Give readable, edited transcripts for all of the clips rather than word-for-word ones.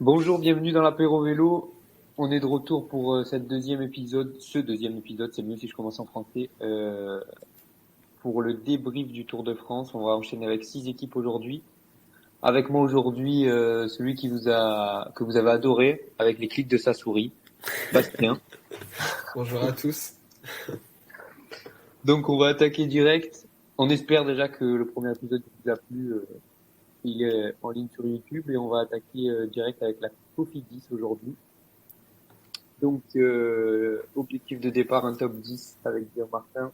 Bonjour, bienvenue dans l'apéro vélo. On est de retour pour ce deuxième épisode, c'est mieux si je commence en français, pour le débrief du Tour de France. On va enchaîner avec 6 équipes aujourd'hui. Avec moi aujourd'hui, celui que vous avez adoré, avec les clics de sa souris, Bastien. Bonjour à tous. Donc on va attaquer direct. On espère déjà que le premier épisode vous a plu. Il est en ligne sur YouTube et on va attaquer direct avec la Cofidis aujourd'hui. Donc, objectif de départ, un top 10 avec Guillaume Martin.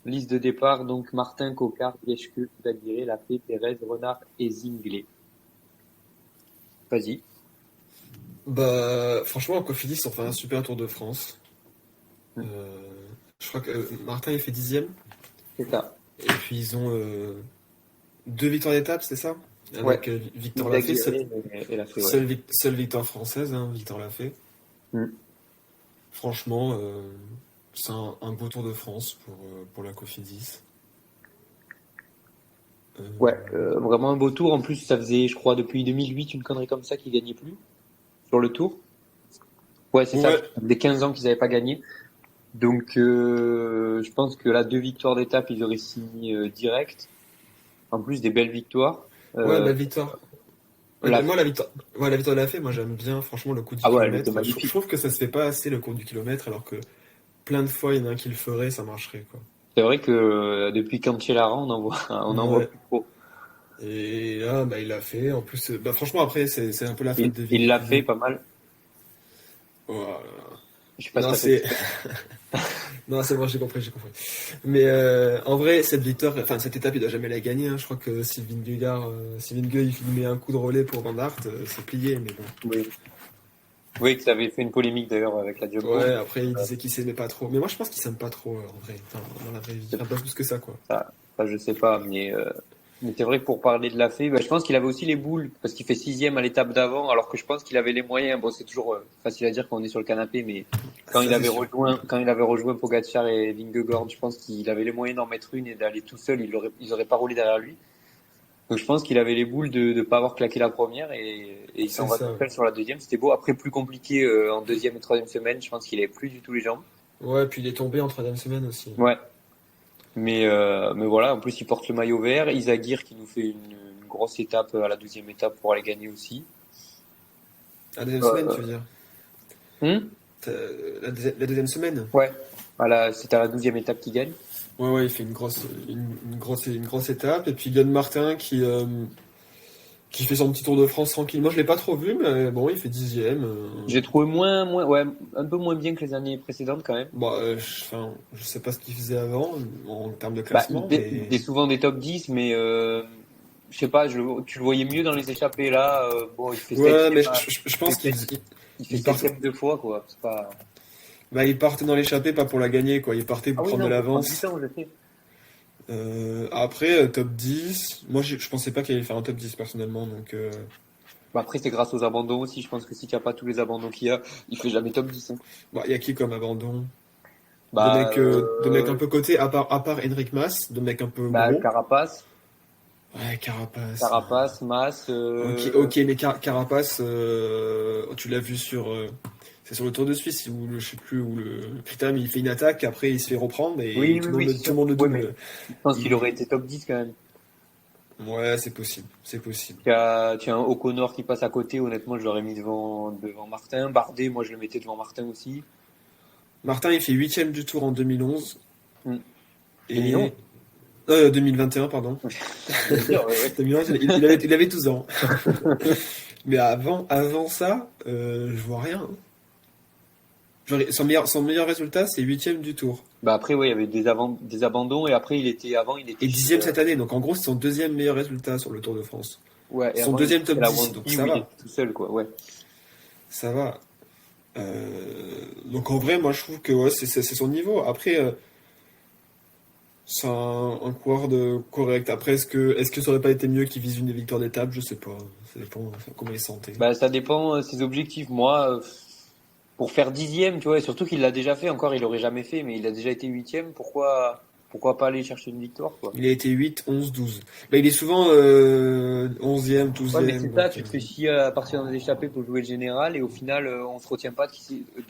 Liste de départ, donc Martin, Cocard, Geschke, Daguerre, Lafay, Pérez, Renard et Zinglé. Vas-y. Bah, franchement, en Cofidis, on fait un super Tour de France. Mm. Je crois que Martin, il fait 10e. C'est ça. Et puis, ils ont 2 victoires d'étape, c'est ça? Ouais. Avec Victor Lafay, Daguerre et Lafay, ouais. seule victoire française, hein, Victor Lafay. Mm. Franchement, c'est un beau Tour de France pour la Cofidis. Ouais, vraiment un beau tour. En plus, ça faisait, je crois, depuis 2008, une connerie comme ça qu'ils gagnaient plus sur le tour. Ouais, c'est ça. Ouais, Des 15 ans qu'ils n'avaient pas gagné. Donc, je pense que là, 2 victoires d'étape, ils auraient signé direct. En plus, des belles victoires. ouais, Euh, belle victoire. Ouais, la... moi, la victoire de Lafay, moi, j'aime bien, franchement, le coup du Ah ouais, elle était kilomètre. Je magnifique. trouve que ça se fait pas assez, le coup du kilomètre, alors que plein de fois, il y en a un qui le ferait, ça marcherait, quoi. C'est vrai que depuis Cancellara, on en voit Ouais. plus trop. Et là, bah, il l'a fait. En plus, bah, franchement, après, c'est un peu la faute Il l'a fait pas mal. Voilà. Je sais pas si Non, t'as fait. c'est non, c'est bon, j'ai compris, j'ai compris. Mais en vrai, cette victoire, enfin cette étape, il doit jamais la gagner, hein. Je crois que Sylvain Gueux, il met un coup de relais pour Van Aert, c'est plié, mais bon. Oui. Oui, que ça avait fait une polémique d'ailleurs avec la Jumbo. Ouais, après, il disait qu'il s'aimait pas trop. Mais moi, je pense qu'il s'aime pas trop, en vrai. Enfin, dans la vraie vie. C'est Enfin, pas plus que ça, quoi. ça, je sais pas, mais c'est vrai que pour parler de la fée, bah, je pense qu'il avait aussi les boules parce qu'il fait 6e à l'étape d'avant, alors que je pense qu'il avait les moyens. Bon, c'est toujours facile à dire quand on est sur le canapé, mais Ça, c'est sûr. quand il avait rejoint Pogacar et Vingegaard, je pense qu'il avait les moyens d'en mettre une et d'aller tout seul. Ils auraient pas roulé derrière lui. Donc je pense qu'il avait les boules de pas avoir claqué la première et il s'en C'est va tout ça. seul sur la deuxième. C'était beau. Après, plus compliqué en deuxième et troisième semaine. Je pense qu'il avait plus du tout les jambes. Ouais, puis il est tombé en troisième semaine aussi. Ouais. Mais voilà. En plus, il porte le maillot vert. Izagir qui nous fait une grosse étape à la deuxième étape pour aller gagner aussi. La deuxième semaine, Euh, tu veux dire? hmm La deuxième semaine? ouais. Voilà, c'était à la 12e étape qu'il gagne. Ouais, ouais, il fait une grosse étape. Et puis Yann Martin qui fait son petit tour de France tranquille. Moi, je l'ai pas trop vu, mais bon, il fait 10e. J'ai trouvé ouais, un peu moins bien que les années précédentes quand même. Bon, enfin, je sais pas ce qu'il faisait avant en termes de Bah, classement, il mais fait souvent des top 10, mais je sais pas, tu le voyais mieux dans les échappées là. Bon, il fait ouais, mais septième, je pense il fait il part, septième 2 fois, quoi. C'est pas... bah, il partait dans l'échappée pas pour la gagner, quoi. Il partait Ah pour oui, prendre de non, faut prendre du l'avance. temps, je sais. Après, top 10. Moi, je pensais pas qu'il allait faire un top 10 personnellement, donc. Bah, après, c'est grâce aux abandons aussi. Je pense que si tu as pas tous les abandons qu'il y a, il fait jamais top 10, hein. Bah, il y a qui comme abandon? De Bah, mecs, de mecs un peu cotés, à part Henrik Mas, de mecs un peu gros. Carapace, Ouais, Carapace. Carapace, Mas, Ok, ok, mais Carapace, tu l'as vu c'est sur le Tour de Suisse où je sais plus où le Critérium il fait une attaque, après il se fait reprendre et oui, tout oui, le monde, oui, c'est tout le sûr. monde le Ouais, mais double. je pense qu'il Il- aurait été top 10 quand même. Ouais, c'est possible, c'est possible. Tu as un O'Connor qui passe à côté. Honnêtement, je l'aurais mis devant Martin. Bardet, moi, je le mettais devant Martin aussi. Martin il fait 8e du Tour en 2011 Hmm. 2011. et 2021 pardon. J'allais dire, ouais, ouais. 2011, il avait 12 ans. Mais avant ça, je vois rien, hein. Genre, son meilleur résultat c'est 8e du Tour Bah après, ouais, il y avait des abandons et après, il et était chez, 10e cette année, donc en gros c'est son deuxième meilleur résultat sur le Tour de France. ouais, et Son avant, il deuxième était chez top la 10, Wanty donc où ça il va. était tout seul, quoi, ouais. Ça va. Donc en vrai, moi je trouve que ouais, c'est son niveau. Après, c'est un coureur correct. Après, est-ce que ça aurait pas été mieux qu'il vise une victoire d'étape? Je sais pas. Ça dépend comment il se sentait. Bah, ça dépend ses objectifs. Moi, pour faire 10e, tu vois, et surtout qu'il l'a déjà fait, encore, il l'aurait jamais fait, mais il a déjà été 8e. Pourquoi? pourquoi pas aller chercher une victoire, quoi. Il a été 8, 11, 12. Bah, il est souvent 11e, Ouais, mais 12e. c'est ça, Donc, tu te fais chier à partir dans des échappées pour jouer le général et au final, on se retient pas de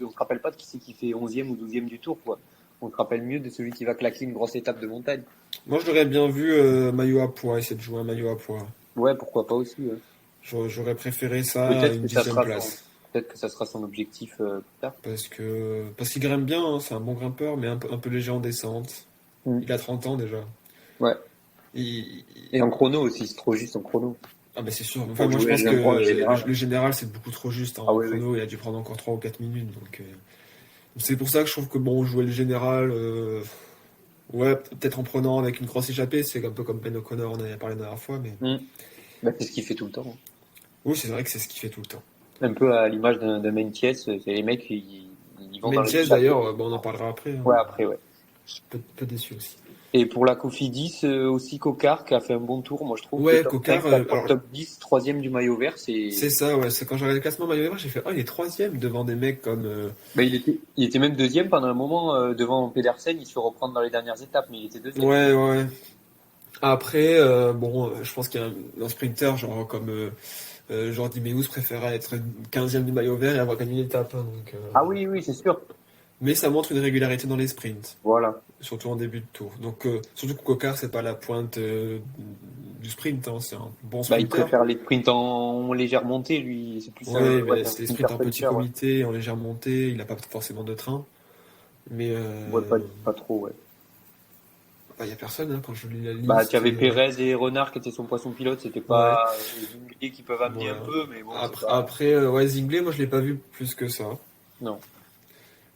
on se rappelle pas de qui c'est qui fait 11e ou 12e du tour, quoi. On se rappelle mieux de celui qui va claquer une grosse étape de montagne. moi, je l'aurais bien vu maillot à pois, essayer de jouer un maillot à pois. Ouais, pourquoi pas aussi, ouais. J'aurais préféré ça à Peut-être une que ça 10e sera place. peut-être que ça sera son objectif plus tard. Parce qu'il grimpe bien, hein, c'est un bon grimpeur, mais un peu léger en descente. Mm. Il a 30 ans déjà. Ouais. Il- Et en chrono aussi, c'est trop juste en chrono. Ah bah c'est sûr. Enfin, Pour moi je jouer pense que en général. le général c'est beaucoup trop juste, hein. Ah En oui, oui. chrono, il a dû prendre encore 3 ou 4 minutes. Donc c'est pour ça que je trouve que bon, jouer le général, ouais, peut-être en prenant avec une grosse échappée, c'est un peu comme Ben O'Connor, on en avait parlé la dernière fois, mais Mm. Bah, c'est ce qu'il fait tout le temps, hein. oui, c'est vrai que c'est ce qu'il fait tout le temps. Un peu à l'image d'un Meintjes, c'est les mecs, ils vont dans les Meintjes échappées. d'ailleurs, bon, on en parlera après, hein. Ouais, après, ouais. Peu déçu aussi. Et pour la Cofidis, aussi Cocard qui a fait un bon tour, moi je trouve. Ouais, Le top Cocard, 5, alors top 10, troisième du maillot vert, c'est ça, ouais, c'est quand j'ai regardé le classement maillot vert, j'ai fait, oh, il est troisième devant des mecs comme. Bah, il était même deuxième pendant un moment devant Pedersen, il se fait reprendre dans les dernières étapes, mais il était deuxième. Ouais, ouais. Après, bon, je pense qu'il y a un sprinter, genre comme Jordi Meus préférait être 15e du maillot vert et avoir gagné une étape, hein, donc, Ah oui, oui, c'est sûr. mais ça montre une régularité dans les sprints, Voilà. surtout en début de tour. Donc, surtout que Cocard, c'est pas la pointe du sprint, hein, c'est un bon Bah, il sprinter. préfère les sprints en légère montée, lui. C'est plus Ouais, mais un c'est des sprinter sprints en petit puncher, ouais. comité, en légère montée, il n'a pas forcément de train. Mais Ouais, pas trop, ouais. bah, y a personne, hein, quand je lis la Bah, tu liste. avais Pérez et Renard qui étaient son poisson pilote, c'était Ouais. pas les Zingley qui peuvent amener un Voilà. peu, mais bon, c'est Après, pas. après ouais, Zingley, moi je l'ai pas vu plus que ça. Non.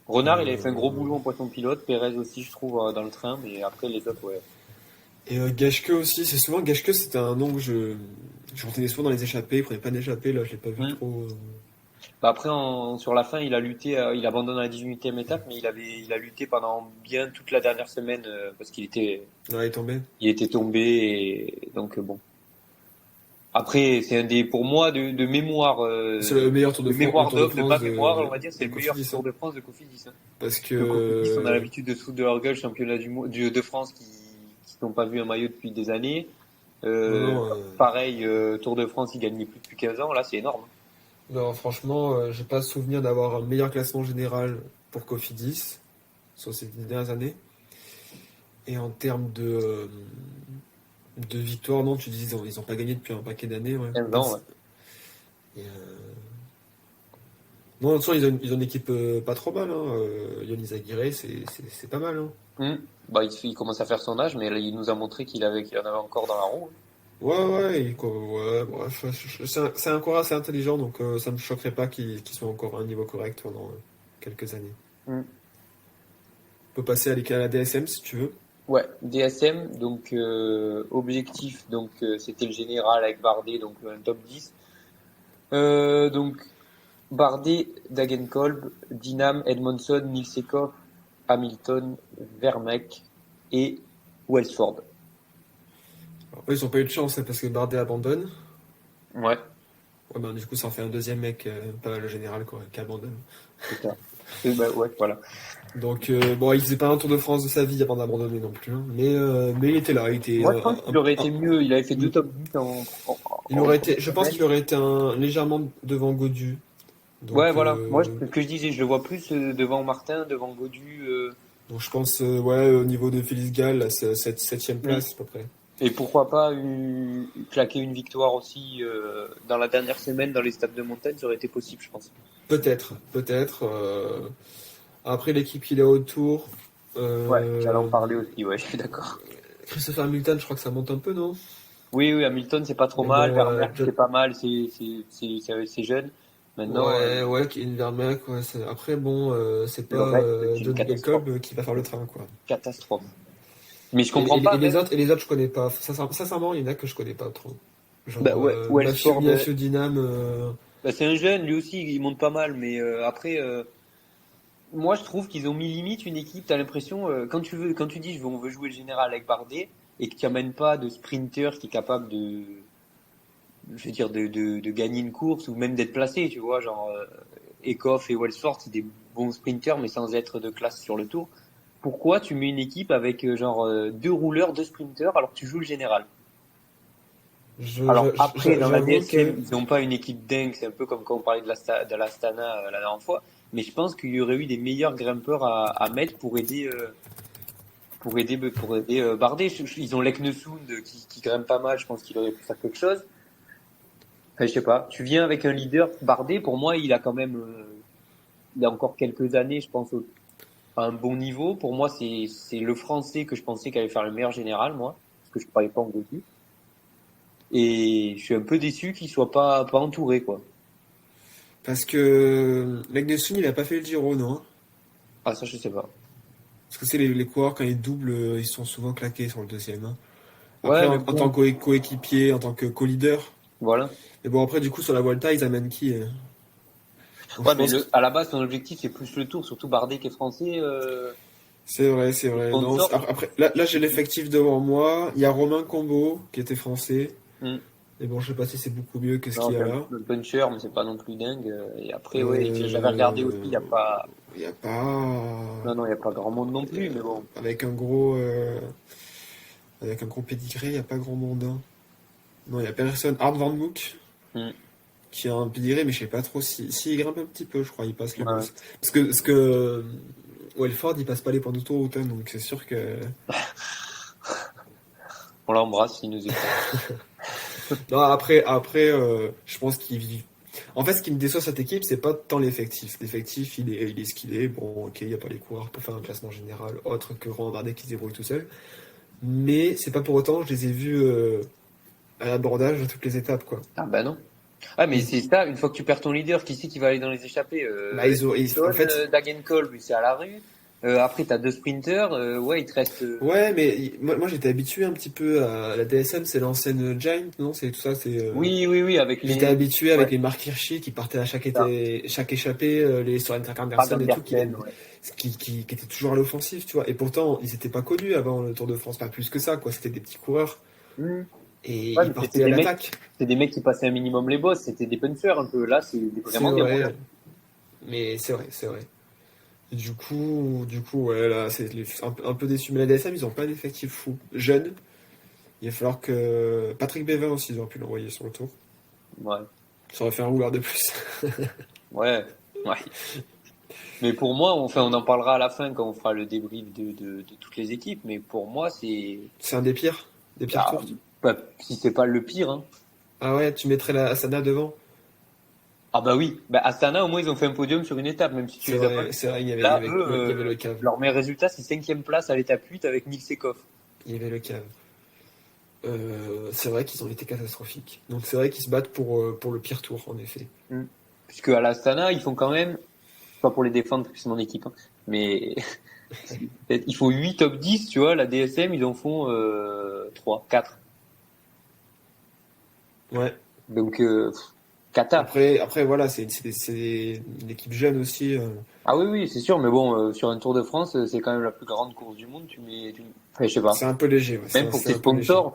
Renard, il avait fait un gros Euh, boulot en poisson pilote, Pérez aussi, je trouve, dans le train, mais après les autres, ouais. Et Gashke aussi, c'est souvent Gashke, c'était un nom que je retenais souvent dans les échappées, il prenait pas d'échappée, là je l'ai pas vu Hmm. trop. Bah après, sur la fin, il a lutté, il abandonne à la 18e étape, mais il a lutté pendant bien toute la dernière semaine parce Ouais, il est tombé. il était tombé et donc bon. Après, c'est un des, pour moi, de mémoire, C'est le meilleur Tour de, de mémoire Tour de de ma France mémoire, on va dire, c'est de le meilleur Cofidis, hein. Tour de France de Cofidis, hein. Parce Le Cofidis, on a que l'habitude de se foutre de leur gueule, championnat de France qui n'ont pas vu un maillot depuis des années. non, Euh, non, pareil, Tour de France, ils gagnent plus depuis 15 ans, là, c'est énorme. non, franchement, j'ai pas souvenir d'avoir un meilleur classement général pour Cofidis sur ces dernières années. Et en termes de victoire, non, tu dis ils ont pas gagné depuis un paquet d'années, ouais. 15 ans, ouais. Et, non, de toute façon, ils ont une équipe pas trop mal, hein. Yonis Aguirre, c'est pas mal, hein. Bah, il commence à faire son âge, mais là, il nous a montré qu'il en avait encore dans la roue, hein. Ouais, ouais, ouais, bref, c'est encore assez intelligent, donc ça me choquerait pas qu'il soit encore à un niveau correct pendant quelques années. Mm. On peut passer à la DSM si tu veux. Ouais, DSM, donc objectif, donc c'était le général avec Bardet, donc un top 10. Donc Bardet, Dagenkolb, Dinam, Edmondson, Nilsekov, Hamilton, Vermeek et Welsford. Alors, eux, ils ont pas eu de chance, hein, parce que Bardet abandonne. Ouais, Ouais, ben, du coup, ça en fait un deuxième mec, pas le général, quoi, qui abandonne. c'est ça. Bah, ouais, voilà. Donc, bon, il faisait pas un Tour de France de sa vie avant d'abandonner non plus, hein. Mais il était là, il était. Moi, je pense qu'il aurait été mieux. Il avait fait deux top 10 il aurait été, je pense qu'il aurait été légèrement devant Gaudu. Donc, Ouais, voilà. Moi, c'est ce que je disais. Je le vois plus devant Martin, devant Gaudu. donc je pense, ouais, au niveau de Félix Gall, là, c'est cette septième place à peu près. Et pourquoi pas claquer une victoire aussi dans la dernière semaine dans les stades de montagne, ça aurait été possible, je pense. Peut-être, peut-être. Après l'équipe qu'il a autour. Ouais, j'allais en parler aussi, ouais, je suis d'accord. Christopher Hamilton, je crois que ça monte un peu, non? Oui, oui, Hamilton, c'est pas trop Mais mal. bon, Vermeer, c'est pas mal, c'est jeune. Maintenant, ouais, Kevin Vermeek, ouais, après, bon, c'est le pas reste, c'est une John catastrophe. Jacob qui va faire le train, quoi. Catastrophe. Mais je comprends pas. Et les autres, je connais pas. Sincèrement, il y en a que je connais pas trop. Genre, Bah ouais, Wellsford, Mathieu Dinam, bah, c'est un jeune, lui aussi, il monte pas mal, mais après, moi, je trouve qu'ils ont mis limite une équipe. T'as l'impression, quand tu dis on veut jouer le général avec Bardet et que tu amènes pas de sprinter qui est capable je veux dire, de gagner une course ou même d'être placé, tu vois, genre Ekoff et Wellsford, c'est des bons sprinters, mais sans être de classe sur le tour. pourquoi tu mets une équipe avec genre deux rouleurs, deux sprinters alors que tu joues le général? Alors après, dans la J'avoue que DSM, ils n'ont pas une équipe dingue, c'est un peu comme quand on parlait de l'Astana la dernière fois, mais je pense qu'il y aurait eu des meilleurs grimpeurs à mettre pour aider Bardet. Ils ont Leknesund qui grimpe pas mal, je pense qu'il aurait pu faire quelque chose. Enfin, je sais pas. Tu viens avec un leader, Bardet, pour moi, il a quand même, il a encore quelques années, je pense, à un bon niveau. Pour moi, c'est le Français que je pensais qu'il allait faire le meilleur général, moi, parce que je croyais pas en Gauthier. Et je suis un peu déçu qu'il soit pas entouré, quoi. parce que Magnussen, il a pas fait le Giro, non? Ah, ça, je sais pas. Parce que c'est les coureurs, quand ils doublent, ils sont souvent claqués sur le deuxième, hein. Après, Ouais, mais en tant bon, que coéquipier, en tant que co-leader. voilà. Mais bon, après, du coup, sur la Volta, ils amènent qui? Donc, Ouais, je mais pense que à la base, son objectif, c'est plus le tour, surtout Bardet qui est français, c'est vrai, c'est les vrai. Non, sponsors. après, là, j'ai l'effectif devant moi. Il y a Romain Combo, qui était français. Hmm. Mais bon, je sais pas si c'est beaucoup mieux que ce Non, qu'il y c'est a un là. peu puncher, mais c'est pas non plus dingue. Et après, ouais, j'avais regardé aussi, il Euh, y a pas, Il n'y a pas. non, non, il y a pas grand monde non il y plus, mais bon. avec un gros pédigré, il n'y a pas grand monde, hein. Non, il n'y a personne. Art Van Mook, Hmm. qui a un pédigré, mais je sais pas trop si il grimpe un petit peu, je crois, il passe les Ouais. bosses. Parce que Welford, il passe pas les points d'autoroute, hein, donc c'est sûr que. On l'embrasse s'il nous écoute. Non, je pense qu'il vit. En fait, ce qui me déçoit cette équipe, c'est pas tant l'effectif. L'effectif, il est ce qu'il est. Bon, ok, il n'y a pas les coureurs pour faire un classement général autre que Romain Bardet qui se débrouille tout seul. Mais c'est pas pour autant, je les ai vus à l'abordage de toutes les étapes, quoi. Ah bah non. Ah mais Ils, c'est ça, une fois que tu perds ton leader, qui c'est qui va aller dans les échappées? en Stone, fait, Dagenkolb, lui c'est à la rue. Après t'as deux sprinters, ouais il te reste. ouais, mais moi j'étais habitué un petit peu à la DSM, c'est l'ancienne Giant, non? C'est tout ça, Oui oui oui avec j'étais les. habitué avec Ouais, les Mark Hirschi qui partaient à ça. chaque échappée, les Soren Pas Anderson et tout, d'Andersen, ouais. qui étaient toujours à l'offensive, tu vois. Et pourtant, ils étaient pas connus avant le Tour de France, pas plus que ça, quoi. C'était des petits coureurs Hmm. et Ouais ils mais partaient à l'attaque. c'était des mecs qui passaient un minimum les bosses, c'était des punchers un peu. Là c'est C'est vraiment des rouleurs. vrai, mais c'est vrai, c'est vrai. Et du coup, ouais, là, un peu déçu. Mais la DSM, ils ont pas d'effectif fou. Jeune, il va falloir que Patrick Bévin aussi, ils auraient pu l'envoyer sur le tour. Ouais Ça aurait fait un rouleur de plus. ouais ouais. Mais pour moi, enfin on en parlera à la fin quand on fera le débrief de toutes les équipes. Mais pour moi c'est C'est un des pires ah, tours. si c'est pas le pire, hein. Ah ouais, tu mettrais la Asana devant? Ah bah oui, bah Astana au moins ils ont fait un podium sur une étape, même si tu les as pas vus. C'est vrai, Là, eux, il y avait le cave. leur meilleur résultat c'est cinquième place à l'étape 8 avec Nick Sekov. Il y avait le cave. C'est vrai qu'ils ont été catastrophiques. Donc c'est vrai qu'ils se battent pour le pire tour, en effet. Mm. Puisque à l'Astana, ils font quand même, pas pour les défendre, parce que c'est mon équipe, hein, mais ils font 8 top 10, tu vois, la DSM ils en font 3, 4. Ouais. Donc Kata. Après voilà, c'est une équipe jeune aussi. Ah oui, oui, c'est sûr, mais bon, sur un Tour de France, c'est quand même la plus grande course du monde, enfin, je sais pas. C'est un peu léger, ouais. Même pour C'est tes un peu léger. sponsors,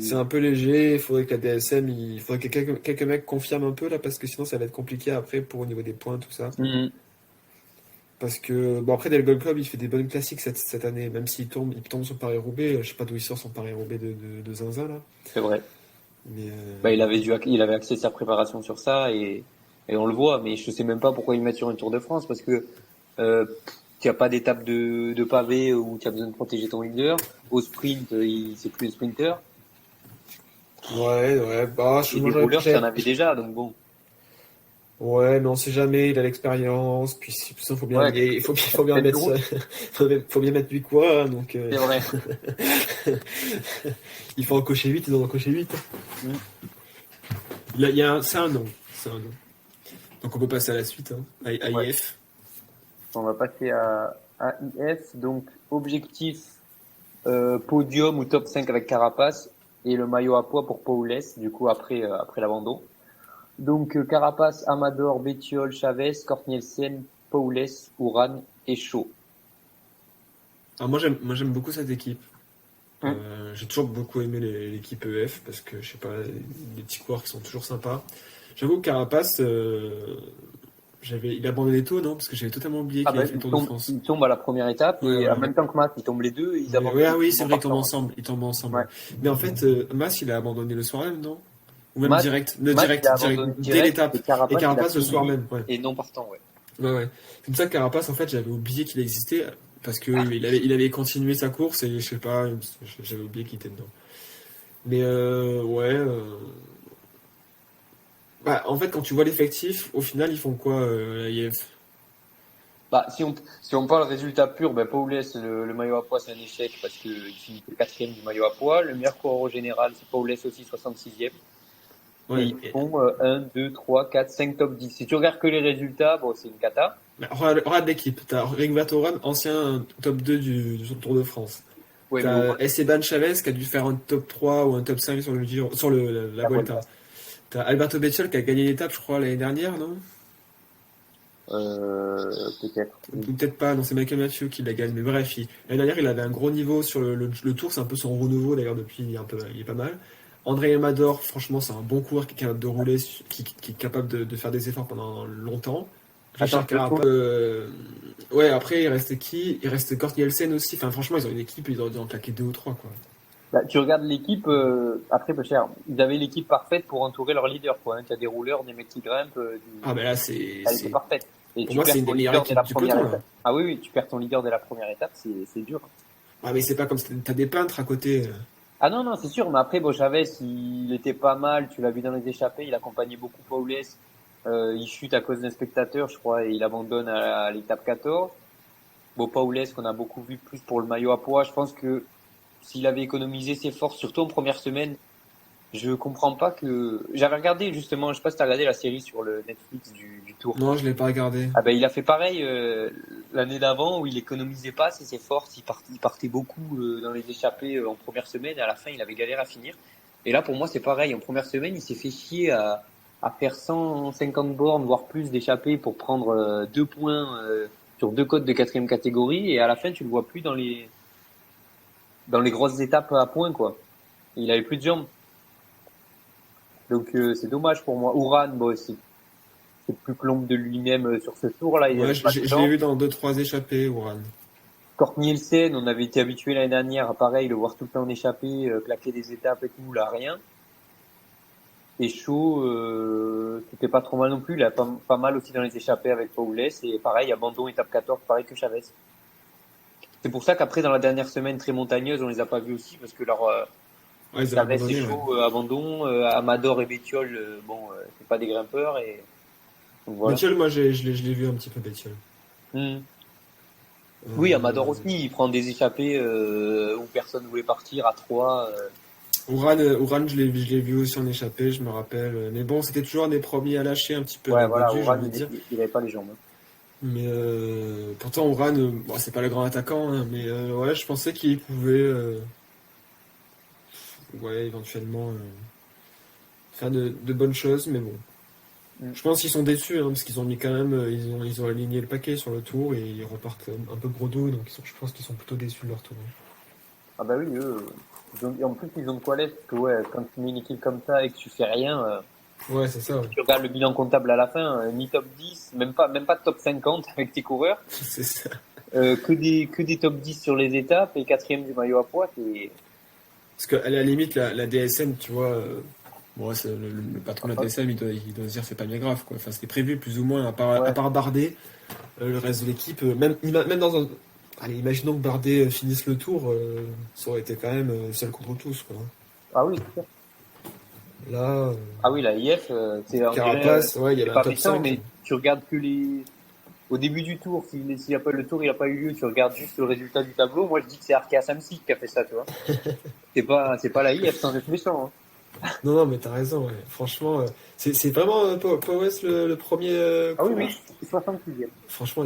C'est un peu léger. Il faudrait que la DSM, il faudrait que quelques mecs confirment un peu là, parce que sinon ça va être compliqué après pour au niveau des points, tout ça. Mhm. Parce que, bon, après, Del Gold Club, il fait des bonnes classiques cette année, même il tombe sur Paris-Roubaix. Je sais pas d'où il sort son Paris-Roubaix de zinzin, là. C'est vrai. Mais, Bah, il avait axé sa préparation sur ça et on le voit, mais je sais même pas pourquoi il met sur une Tour de France parce que tu n'as pas d'étape de pavé où tu as besoin de protéger ton leader. Au sprint, c'est plus le sprinter. ouais, bah, Et moi, des rouleurs, tu en avais déjà, donc bon. ouais, mais on sait jamais, il a l'expérience, puis il faut bien, Ouais, faut bien peut-être mettre route, faut bien mettre 8 coureurs, hein, donc, c'est vrai. il faut en cocher 8, ils en ont coché 8. Mm. C'est un nom. Donc on peut passer à la suite, hein, à Ouais. IF. On va passer à IF. Donc, objectif podium ou top 5 avec Carapace et le maillot à poids pour Paules, du coup, après l'abandon. Donc, Carapace, Amador, Bettiol, Chavez, Kortnielsen, Paules, Uran et Shaw. Alors moi j'aime beaucoup cette équipe. Hum. J'ai toujours beaucoup aimé l'équipe EF parce que je sais pas, les petits coureurs qui sont toujours sympas. J'avoue que Carapace, Il a abandonné tôt, non? Parce que j'avais totalement oublié qu'il avait fait le Tour de France. il tombe à la première étape et en même temps que Matt, ils tombent les deux, ils abandonnent. Ah oui, c'est vrai, ils tombent ensemble. Ouais. Mais en fait, Mas, il a abandonné le soir même, non? Ou même Matt, direct, il a abandonné dès l'étape. et Carapace il a le soir fini même, ouais. et non partant, ouais. Ouais. C'est pour ça que Carapace, en fait, j'avais oublié qu'il existait parce que il avait continué sa course et je sais pas, j'avais oublié qu'il était dedans. Mais ouais. Bah, en fait, quand tu vois l'effectif, au final, ils font quoi, la IF? Bah, si on parle résultat pur, ben, Paulès, le maillot à pois, c'est un échec parce qu'il finit quatrième du maillot à pois. Le meilleur coureur au général, c'est Paulès aussi, 66e. Ouais. Et ils font 1, 2, 3, 4, 5 top 10. Si tu regardes que les résultats, bon, c'est une cata. Bah, regarde l'équipe. T'as Rigoberto Toram, ancien top 2 du Tour de France. Ouais, T'as Esteban Chavez qui a dû faire un top 3 ou un top 5 sur la Vuelta. T'as Alberto Bettiol qui a gagné l'étape, je crois, l'année dernière, non? Peut-être. Ou peut-être pas, non, c'est Michael Matthew qui la gagne. Mais bref, l'année dernière, il avait un gros niveau sur le Tour. C'est un peu son renouveau, d'ailleurs, depuis, il est pas mal. André Amador, franchement, c'est un bon coureur qui est capable de rouler, qui est capable de faire des efforts pendant longtemps. Richard Carapace. Ouais, après, il reste qui? Il reste Kort Nielsen aussi. Enfin, franchement, ils ont une équipe, ils auraient dû en claquer 2 ou 3, quoi. Bah, tu regardes l'équipe, après, peu cher. Ils avaient l'équipe parfaite pour entourer leur leader, quoi. Hein. Tu as des rouleurs, des mecs qui grimpent. Ah, ben là, c'est parfaite. Et pour moi, c'est une des meilleures équipes du peloton. Ah oui, tu perds ton leader dès la première étape, c'est dur. Ah, mais c'est pas comme t'as des peintres à côté. Ah non, c'est sûr, mais après, bon, Chavez, il était pas mal, tu l'as vu dans les échappées, il accompagnait beaucoup Paulès. Il chute à cause d'un spectateur, je crois, et il abandonne à l'étape 14. Bon, Paulès, qu'on a beaucoup vu plus pour le maillot à pois, je pense que s'il avait économisé ses forces, surtout en première semaine, je comprends pas que... J'avais regardé justement, je sais pas si t'as regardé la série sur le Netflix du Tour. Non, je l'ai pas regardé. Ah ben il a fait pareil l'année d'avant où il économisait pas ses forces, il partait beaucoup dans les échappées en première semaine et à la fin il avait galéré à finir. Et là pour moi c'est pareil, en première semaine il s'est fait chier à faire 150 bornes voire plus d'échappées pour prendre 2 points sur 2 côtes de quatrième catégorie et à la fin tu le vois plus dans les grosses étapes à points quoi. Il avait plus de jambes. Donc c'est dommage pour moi. Uran, bon, c'est plus que l'ombre de lui-même sur ce tour-là. Ouais, je l'ai vu dans 2-3 échappées, Uran. Kort Nielsen, on avait été habitué l'année dernière, pareil, le voir tout le temps en échappée, claquer des étapes et tout, là, rien. Et Chaud, c'était pas trop mal non plus. Il a pas mal aussi dans les échappées avec Paulès. Et pareil, abandon, étape 14, pareil que Chavez. C'est pour ça qu'après, dans la dernière semaine très montagneuse, on les a pas vus aussi, parce que leur Chavez et Chaud, abandon, Amador et Bettiol, c'est pas des grimpeurs. Et donc, voilà. Bettiol, moi, je l'ai vu un petit peu, Bettiol. Oui, Amador aussi, il prend des échappées où personne ne voulait partir à 3. Uran, je l'ai vu aussi en échappée, je me rappelle. Mais bon, c'était toujours un des premiers à lâcher un petit peu. Ouais, voilà, Uran, il avait pas les jambes. Mais pourtant, Uran, bon, c'est pas le grand attaquant, hein, mais ouais, je pensais qu'il pouvait, ouais, éventuellement faire de bonnes choses, mais bon. Je pense qu'ils sont déçus, hein, parce qu'ils ont mis quand même, ils ont aligné le paquet sur le tour et ils repartent un peu bredouilles, donc je pense qu'ils sont plutôt déçus de leur tour. Ah bah oui, en plus ils ont de quoi l'être, parce que ouais, quand tu mets une équipe comme ça et que tu fais rien, ouais, c'est ça. Ouais. Tu regardes le bilan comptable à la fin, ni top 10, même pas top 50 avec tes coureurs. C'est ça. Que des top 10 sur les étapes et quatrième du maillot à pois, c'est... Parce qu'à la limite, la DSM, tu vois, bon, c'est le patron de la DSM, il doit se dire c'est pas bien grave, quoi. Enfin, c'était prévu plus ou moins, à part Bardet, le reste de l'équipe, même dans un... Allez, imaginons que Bardet finisse le tour, ça aurait été quand même seul contre tous, quoi. Ah oui, c'est sûr. Là... Ah oui, la IF, c'est... Carapace, ouais, il y avait un top 5. Mais tu regardes que les... Au début du tour, s'il a pas le tour, il a pas eu lieu, tu regardes juste le résultat du tableau. Moi, je dis que c'est Arkea Samsic qui a fait ça, tu vois. c'est pas la IF sans être méchant, hein. Non, mais t'as raison, ouais. Franchement, c'est vraiment Powes le premier. Ah oui, 66e. Franchement,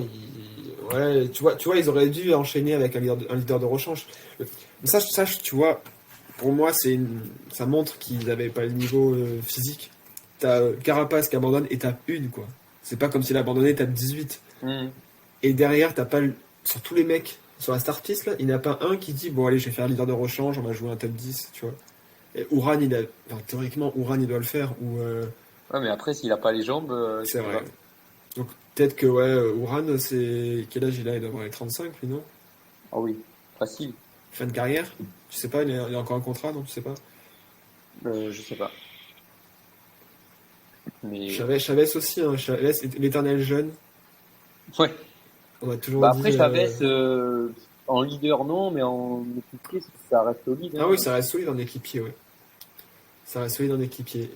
ouais, tu vois, ils auraient dû enchaîner avec un leader de rechange. Mais ça, tu vois, pour moi, ça montre qu'ils n'avaient pas le niveau physique. T'as Carapace qui abandonne étape 1, quoi. C'est pas comme s'il abandonnait étape 18. Et derrière, t'as pas sur tous les mecs sur la start piste là, il n'y en a pas un qui dit bon allez, je vais faire leader de rechange, on va jouer un top 10, tu vois. Et Uran, théoriquement, Uran il doit le faire ou. Ouais, mais après s'il a pas les jambes, c'est vrai. Donc peut-être que ouais, Uran, c'est quel âge il a? Il doit avoir les 35, lui, non? Ah oui, facile. Fin de carrière? Tu sais pas, il a encore un contrat, non? Tu sais pas? Je sais pas. Mais Chavez aussi, hein, Chavez, l'éternel jeune. ouais. On a toujours Bah après dit. Chavez, en leader non, mais en équipier, ça reste solide. Ah oui, Hein. ça reste solide en équipier, ouais. Ça reste solide en équipier.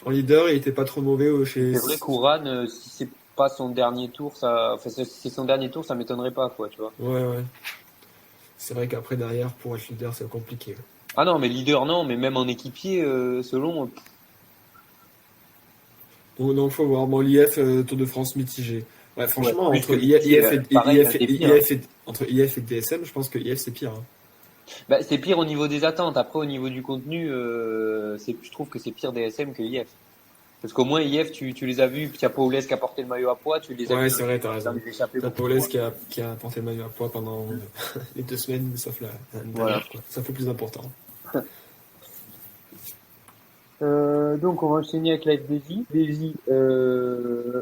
En leader, il était pas trop mauvais chez. C'est vrai qu'Ouran, si c'est pas son dernier tour, si c'est son dernier tour, ça m'étonnerait pas, quoi, tu vois. Ouais, ouais. C'est vrai qu'après, derrière, pour être leader, c'est compliqué. Ah non, mais leader non, mais même en équipier, selon. Donc, faut voir. Bon, l'IF, Tour de France mitigé. Ouais, Ouais, franchement, plus entre que mitigé, pareil, hein, c'est pire. Entre IF et DSM, je pense que IF, c'est pire. Hein. Bah, c'est pire au niveau des attentes. Après, au niveau du contenu, je trouve que c'est pire DSM que IF. Parce qu'au moins, IF, tu les as vus, puis il y a Paulès qui a porté le maillot à poids, tu les as Ouais, vus c'est vrai, t'as dans raison. les échappées T'as beaucoup de Paulès fois. qui a porté le maillot à poids pendant les 2 semaines, sauf la Voilà. dernière, quoi. Ça fait plus important. Donc, on va enchaîner avec la FDJ. FDJ,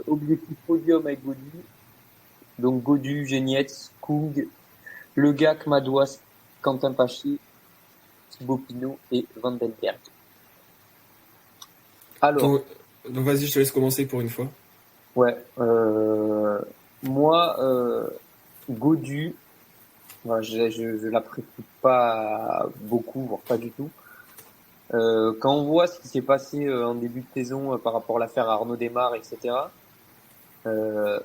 objectif podium avec Godu. Donc, Godu, Genietz, Kung, Le Gac, Madouas, Quentin Pachi, Thibaut Pinot et Vandenberg. Alors, Donc, donc vas-y, je te laisse commencer pour une fois. ouais, moi, Godu, moi, je l'apprécie pas beaucoup, voire pas du tout. Quand on voit ce qui s'est passé en début de saison par rapport à l'affaire Arnaud Desmar, etc. Euh,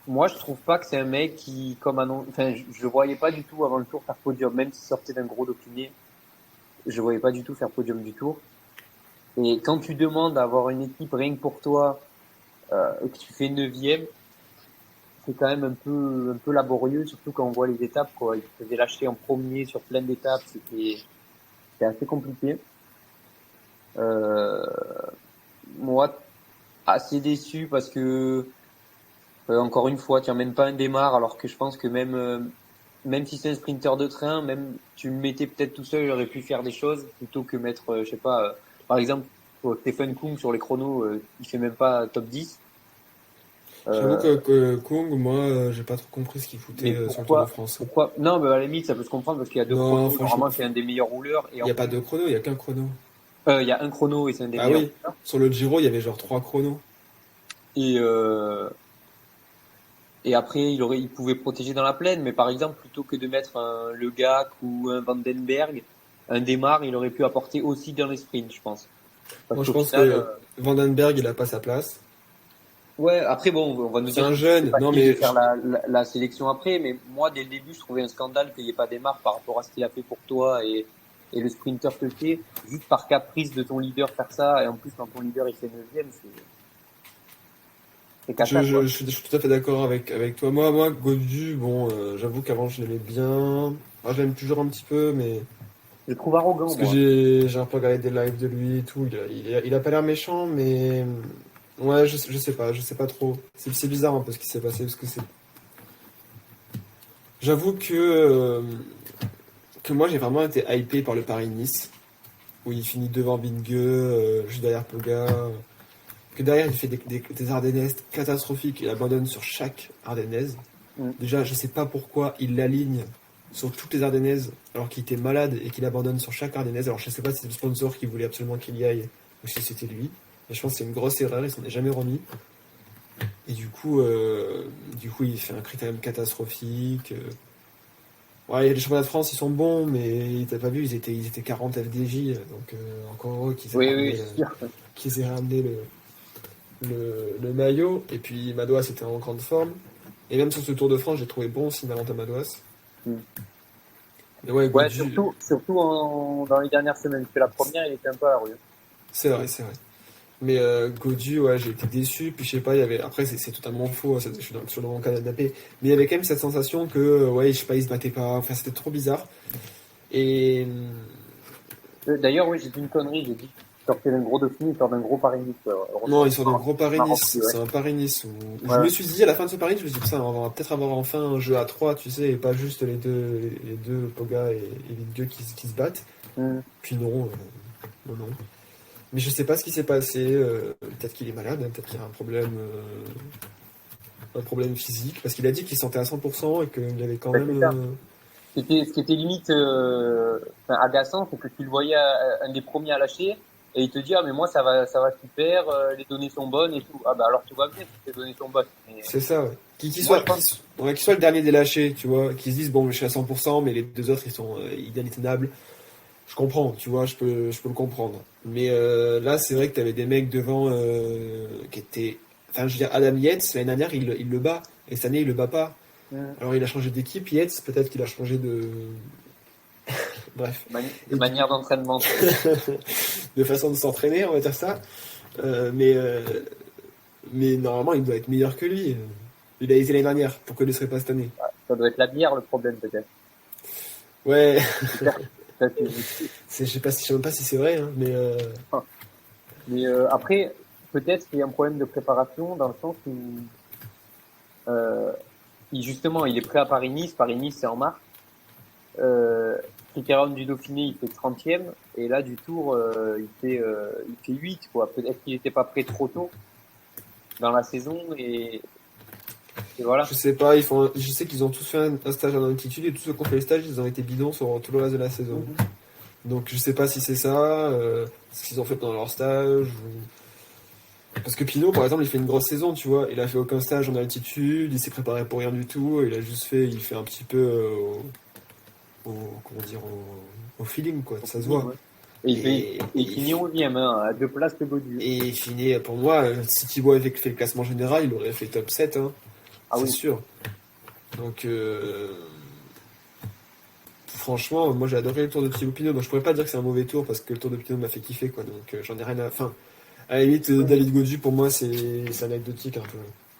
Moi, je trouve pas que c'est un mec qui, enfin, je le voyais pas du tout avant le tour faire podium, même s'il sortait d'un gros Dauphiné, je le voyais pas du tout faire podium du tour. Et quand tu demandes d'avoir une équipe rien que pour toi et que tu fais 9e, c'est quand même un peu laborieux, surtout quand on voit les étapes, quoi. Il se faisait lâcher en premier sur plein d'étapes, c'était assez compliqué. Euh, Moi, assez déçu parce que encore une fois, tu emmènes pas un démarre, alors que je pense que même si c'est un sprinter de train, même tu le mettais peut-être tout seul, il aurait pu faire des choses plutôt que mettre, je sais pas, par exemple, Stephen Kung sur les chronos, il fait même pas top 10. J'avoue Euh, que Kung, moi, j'ai pas trop compris ce qu'il foutait mais sur le Tour de France. pourquoi? Non, mais à la limite, ça peut se comprendre parce qu'il y a deux Non, chronos. franchement, Normalement, c'est un des meilleurs rouleurs et il en n'y a pas plus, de chrono, il y a qu'un chrono. il y a un chrono et c'est un des Ah meilleurs oui, rouleurs. sur le Giro, il y avait genre 3 chronos. Et, et après, il pouvait protéger dans la plaine, mais par exemple, plutôt que de mettre un Le Gac ou un Vandenberg, un Démarre, il aurait pu apporter aussi dans les sprints, je pense. Parce Moi, je qu'au pense final, que Vandenberg, il a pas sa place. ouais, après bon, on va nous C'est dire un que c'est jeune, non facile de mais faire la sélection après, mais moi, dès le début, je trouvais un scandale qu'il n'y ait pas Démarre par rapport à ce qu'il a fait pour toi et le sprinter que t'es, juste par caprice de ton leader faire ça, et en plus, quand ton leader il fait 9e, c'est cata, quoi. je suis tout à fait d'accord avec toi. Moi, Godu, bon, j'avoue qu'avant, je l'aimais bien. Moi, je l'aime toujours un petit peu, mais Je le trouve arrogant, parce que moi. j'ai un peu regardé des lives de lui et tout. Il a pas l'air méchant, mais ouais, je sais pas trop. C'est bizarre un peu ce qui s'est passé parce que c'est. J'avoue que moi j'ai vraiment été hypé par le Paris-Nice où il finit devant Vingegaard, juste derrière Pogacar. Que derrière il fait des Ardennaises catastrophiques, il abandonne sur chaque Ardennaise. Mm. Déjà, je sais pas pourquoi il l'aligne sur toutes les Ardennaises alors qu'il était malade et qu'il abandonne sur chaque Ardennaise. Alors je sais pas si c'est le sponsor qui voulait absolument qu'il y aille ou si c'était lui. Mais je pense que c'est une grosse erreur, il s'en est jamais remis. Et du coup il fait un critérium catastrophique. Ouais, il y a les championnats de France, ils sont bons, mais t'as pas vu, ils étaient 40 FDJ, donc encore heureux Oui, oui, c'est sûr. qu'ils aient ramené le maillot. Et puis Madouas était en grande forme. Et même sur ce Tour de France, j'ai trouvé bon aussi Valentin Madouas. Mm. Mais ouais, Ouais, Godu, surtout dans les dernières semaines. Parce que la première, il était un peu à la rue. c'est vrai, c'est vrai. Mais Godu, ouais, j'ai été déçu. Puis je sais pas, il y avait. Après, c'est totalement faux, hein, je suis sur mon canapé. Mais il y avait quand même cette sensation que, ouais, je sais pas, il se battait pas. Enfin, c'était trop bizarre. Et. D'ailleurs, oui, j'ai dit une connerie. J'ai dit qu'il sortait d'un gros Dauphiné, il sort d'un gros Paris-Nice. Non, ils sont d'un gros Je m'en Paris-Nice. rappelle, ouais. C'est un Paris-Nice où je Ouais. me suis dit, à la fin de ce Paris, je me suis dit, putain, on va peut-être avoir enfin un jeu à 3, tu sais, et pas juste les deux Poga et Vingegaard qui se battent. Mm. Puis non, non, non. Mais je sais pas ce qui s'est passé. Peut-être qu'il est malade, hein, peut-être qu'il a un problème physique. Parce qu'il a dit qu'il se sentait à 100% et qu'il avait quand Bah, même. c'est ça. Ce qui était limite agaçant, c'est que tu le voyais un des premiers à lâcher et il te dit ah mais moi ça va super, les données sont bonnes et tout. Ah bah alors tout va bien si les données sont bonnes. Mais C'est ça, ouais. Qu'il moi soit, je pense ouais, qu'il soit le dernier des lâchés, tu vois. Qu'ils se disent, bon, je suis à 100%, mais les deux autres, ils sont inéluctables. Je comprends, tu vois, je peux le comprendre. Mais là, c'est vrai que tu avais des mecs devant qui étaient. Enfin, je veux dire, Adam Yates, l'année dernière, il le bat. Et cette année, il le bat pas. Alors, il a changé d'équipe, Yates, peut-être qu'il a changé de. Bref. de manière d'entraînement. De façon de s'entraîner, on va dire ça. Euh, mais, euh, mais normalement, il doit être meilleur que lui. Il a été l'année dernière, pourquoi il ne serait pas cette année? Ça doit être la bière le problème peut-être. Ouais, Peut-être. je sais même pas si c'est vrai, hein, mais Mais après peut-être qu'il y a un problème de préparation dans le sens où euh, justement il est prêt à Paris-Nice. Paris-Nice c'est en mars. Critérium du Dauphiné, il fait 30e, et là, du Tour, il fait 8, quoi. Peut-être qu'il n'était pas prêt trop tôt dans la saison, et voilà. je sais pas, je sais qu'ils ont tous fait un stage en altitude et tous ceux qui ont fait les stages, ils ont été bidons sur tout le reste de la saison. Mhm. Donc je sais pas si c'est ça, ce qu'ils ont fait pendant leur stage. Parce que Pinot, par exemple, il fait une grosse saison, tu vois. Il a fait aucun stage en altitude, il s'est préparé pour rien du tout, il fait un petit peu comment dire, au feeling, quoi, ça se voit. Ouais. Et Et, il finit 11e, hein, à 2 places de Baudu. et il finit, pour moi, si Thibaut avait fait le classement général, il aurait fait top 7, hein, Ah c'est oui. sûr. Donc, franchement, moi j'ai adoré le tour de Thibaut Pinot, donc je pourrais pas dire que c'est un mauvais tour parce que le tour de Pinot m'a fait kiffer, quoi. Donc, j'en ai rien à. Enfin, à la limite, David Gaudu, pour moi, c'est anecdotique un peu.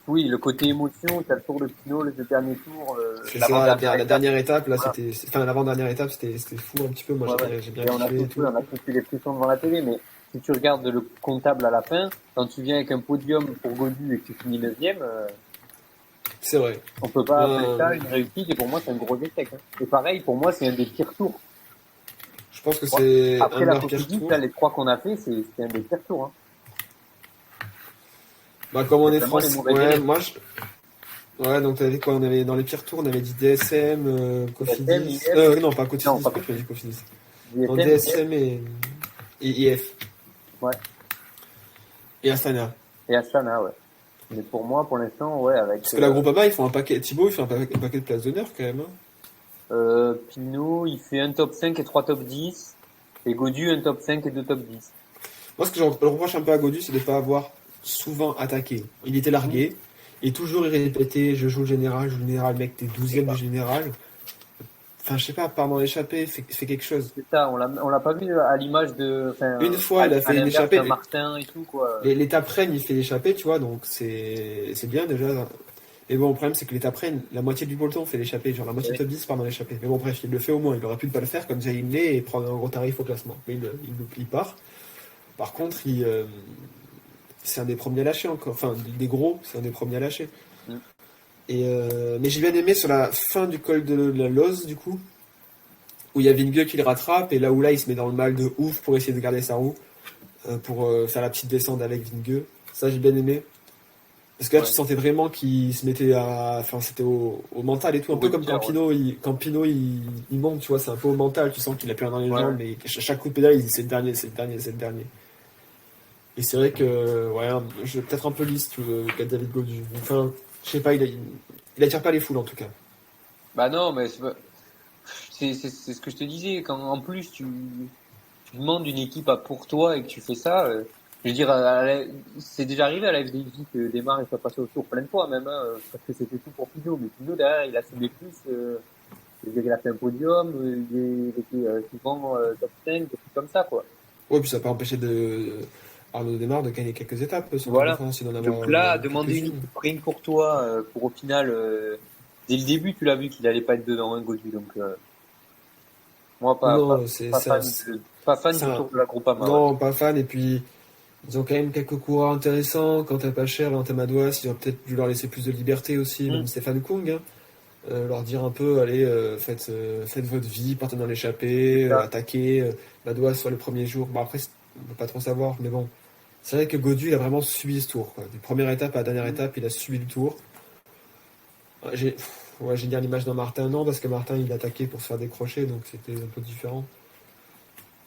Oui, le côté émotion, t'as le Tour de Pinot, les deux derniers tours, C'est ça, l'avant-dernière la étape. dernière étape, là, Voilà. enfin, l'avant-dernière étape, c'était fou un petit peu. Moi, Ouais, ouais. j'ai bien Et kiffé et tout. on a tous eu les frissons devant la télé, mais si tu regardes le comptable à la fin, quand tu viens avec un podium pour Gaudu et que tu finis 9e, C'est vrai. on peut pas appeler Euh, ça une réussite, et pour moi c'est un gros échec. Hein. Et pareil, pour moi c'est un des pires tours. je pense que Ouais. c'est un Après de la leurs pires Cofidis, tours. là les 3 qu'on a fait, c'est un des pires tours. Hein. Bah, comme on C'est est vraiment les français, mauvais ouais, élèves. ouais, donc t'avais quoi? On avait dans les pires tours, on avait dit DSM, DSM, Cofidis. IF, Non, pas non Cofidis, pas pourquoi tu m'as Cofidis, dit Cofidis? Non, DSM, IF, DSM et IF. ouais. Et Astana. Et Astana, ouais. Mais pour moi, pour l'instant, ouais, avec Parce que la Groupama, ils font un paquet. Thibaut, il fait un paquet de places d'honneur quand même, hein. Pinot, il fait un top 5 et 3 top 10, et Godu un top 5 et 2 top 10. Moi, ce que je reproche un peu à Godu, c'est de ne pas avoir souvent attaqué. Il était largué, et toujours il répétait je joue le général, mec, t'es 12e du général. Enfin, je sais pas, part dans l'échappée, fais quelque chose. C'est ça, on l'a pas vu à l'image de, enfin, Une fois, il a à fait une l'inverse d'un échappée. Martin et tout, quoi. L'étape Rennes, il fait l'échappée, tu vois, donc c'est bien déjà. Mais bon, le problème, c'est que l'étape Rennes, la moitié du peloton fait l'échappée, genre la moitié Oui. du top 10 part dans l'échappée. Mais bon, bref, il le fait au moins, il aurait pu ne pas le faire comme ça, il l'est et prendre un gros tarif au classement. Mais il part. Par contre, c'est un des premiers à lâcher encore. Enfin, des gros, c'est un des premiers à lâcher. Mm. Mais j'ai bien aimé sur la fin du col de la Loze, du coup, où il y a Vingegaard qui le rattrape, et là, il se met dans le mal de ouf pour essayer de garder sa roue, pour faire la petite descente avec Vingegaard. Ça, j'ai bien aimé. Parce que là, Ouais. tu sentais vraiment qu'il se mettait à. Enfin, c'était au mental et tout. Un peu comme quand Ouais. Pinot, il monte, tu vois, c'est un peu au mental. Tu sens qu'il a plus rien dans les Ouais. jambes, mais chaque coup de pédale, il dit c'est le dernier, c'est le dernier, c'est le dernier. Et c'est vrai que, ouais, je vais peut-être un peu lisse, tu vois, qu'à David Gaudu. Enfin, je sais pas, il attire pas les foules en tout cas. Bah non, mais c'est ce que je te disais, quand en plus tu demandes une équipe à pour toi et que tu fais ça, je veux dire, c'est déjà arrivé à la FDJ que Desmar il soit passé au tour plein de fois même, hein, parce que c'était tout pour Pinot, mais Pinot derrière il a semé plus, je veux dire, il a fait un podium, il était souvent top 5, des trucs comme ça quoi. Ouais, puis ça n'a pas empêché Arnaud Démarre de gagner quelques étapes sur le Tour de Voilà. France et d'en avoir Donc là, demander une quelques-unes. équipe rien que pour toi, pour au final, dès le début tu l'as vu qu'il allait pas être dedans, hein, Gaudu, donc moi Non, pas fan c'est du tour de la Groupama, ouais. non, pas fan. Et puis, ils ont quand même quelques coureurs intéressants. Quand t'as pas cher, dans Madouas, ils ont peut-être dû leur laisser plus de liberté aussi, Mm. même Stéphane Kung, hein. Leur dire un peu, allez, faites votre vie, partez dans l'échappée, C'est ça. attaquez, Madouas sur les premiers jours. Bon, après, peut pas trop savoir, mais bon. C'est vrai que Godu, il a vraiment subi ce tour, quoi. De première étape à la dernière étape, il a subi le tour. J'ai bien l'image d'un Martin, non, parce que Martin, il attaquait pour se faire décrocher, donc c'était un peu différent.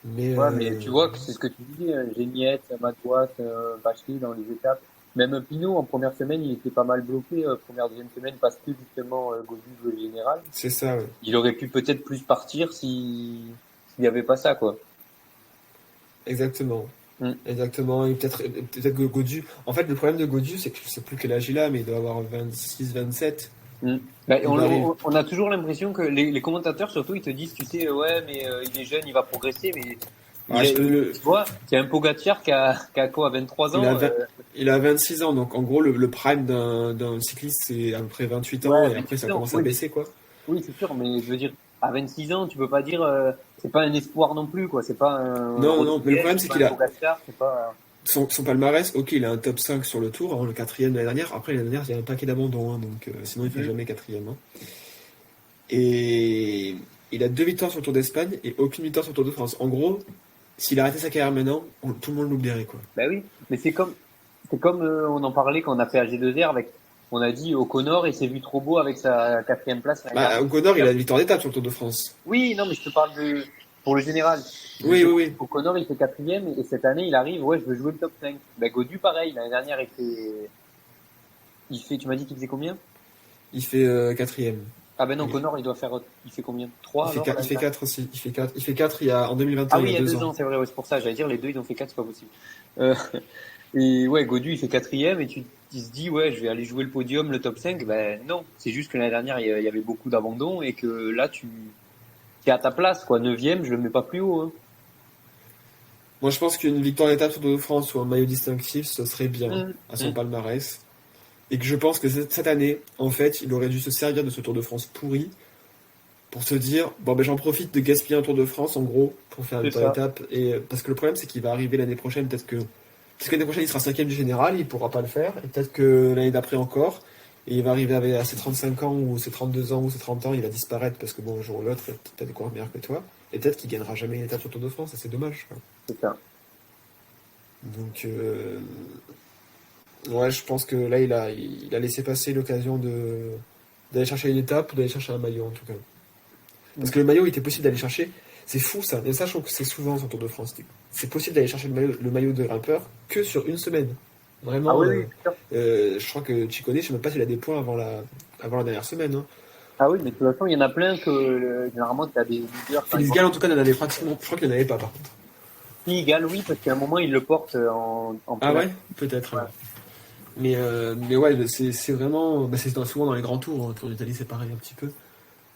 Mais Ouais, mais tu vois que c'est ce que tu disais, Géniette, Madouas, Vachery dans les étapes. Même Pinot, en première semaine, il était pas mal bloqué, première, deuxième semaine, parce que justement, Gaudu jouait le général. c'est ça, ouais. Il aurait pu peut-être plus partir s'il n'y avait pas ça, quoi. Exactement. Mm. Exactement. Et peut-être que Godu. En fait, le problème de Godu, c'est que je sais plus quel âge il a, mais il doit avoir 26, 27. Mm. Bah, Il arrive. on a toujours l'impression que les commentateurs, surtout, ils te disent, tu sais, ouais, mais il est jeune, il va progresser, mais Ah, tu vois, c'est un Pogacar qui a quoi, 23 il a ans 20 il a 26 ans, donc en gros, le prime d'un cycliste, c'est à peu près 28 ans, ouais, et après, ça 26 ans, commence à oui. baisser, quoi. Oui, c'est sûr, mais je veux dire, à 26 ans, tu peux pas dire, c'est pas un espoir non plus, quoi. C'est pas un Non, non, non, mais le Rodriguez, problème, c'est c'est pas un qu'il a Pogacar, c'est pas. son palmarès, ok, il a un top 5 sur le tour, hein, le quatrième de l'année dernière. Après, l'année dernière, il y a un paquet d'abandons, hein, donc sinon, il fait Mm. jamais quatrième. Hein. Et il a 2 victoires sur le Tour d'Espagne et aucune victoire sur le Tour de France. En gros, s'il arrêtait sa carrière maintenant, tout le monde l'oublierait, quoi. Bah oui, mais c'est comme on en parlait quand on a fait AG2R avec, on a dit O'Connor, il s'est vu trop beau avec sa quatrième place l'année Bah, dernière. O'Connor, il a une victoire d'étape sur le Tour de France. Oui, non, mais je te parle pour le général. Oui, oui, oui. O'Connor, il fait quatrième et cette année, il arrive, ouais, je veux jouer le top 5. Bah, Gaudu, pareil, l'année dernière, tu m'as dit qu'il faisait combien? Il fait quatrième. Ah ben non, Il, Connor, il fait combien? 3 alors il l'année fait dernière. 4 aussi. Il fait 4 en 2021, Ah il oui, y il a y a 2 deux ans. ans, c'est vrai, ouais, c'est pour ça. J'allais dire, les deux, ils ont fait 4, c'est pas possible. Euh, et ouais, Gaudu, il fait quatrième et tu se dis, ouais, je vais aller jouer le podium, le top 5. Ben non, c'est juste que l'année dernière, il y avait beaucoup d'abandon et que là, tu es à ta place, quoi. Neuvième, je le mets pas plus haut. Hein. Moi, je pense qu'une victoire d'étape sur le Tour de France ou un maillot distinctif, ce serait bien Hum, à son hum. palmarès. Et que je pense que cette année, en fait, il aurait dû se servir de ce Tour de France pourri pour se dire, bon, ben, j'en profite de gaspiller un Tour de France, en gros, pour faire une C'est victoire ça. d'étape. Et parce que le problème, c'est qu'il va arriver l'année prochaine, parce que l'année prochaine, il sera cinquième du général, il pourra pas le faire. Et peut-être que l'année d'après encore. Et il va arriver à ses 35 ans, ou ses 32 ans, ou ses 30 ans, il va disparaître parce que bon, un jour ou l'autre, il a peut-être des coureurs meilleurs que toi. Et peut-être qu'il gagnera jamais une étape sur le Tour de France, et c'est dommage, quoi. C'est ça. Donc, ouais, je pense que là, il a laissé passer l'occasion d'aller chercher une étape ou d'aller chercher un maillot, en tout cas. Parce Hum. que le maillot, il était possible d'aller chercher. C'est fou, ça. Et ça, je trouve que c'est souvent sur le Tour de France. C'est possible d'aller chercher le maillot de grimpeur que sur une semaine. Ah Vraiment, oui, oui, c'est sûr. je crois que tu connais, je sais même pas s'il a des points avant la dernière semaine. Hein. Ah oui, mais de toute façon, il y en a plein que, généralement, tu as des leaders quand ils Félix vont Gall, en tout cas, n'en avait pratiquement. Je crois qu'il n'en avait pas, par contre. égal, oui, parce qu'à un moment, il le porte en Ah plein. ouais? Peut-être. Ouais. Ouais. Mais ouais, c'est vraiment. Bah, souvent dans les grands tours. Hein. Le Tour d'Italie, c'est pareil un petit peu.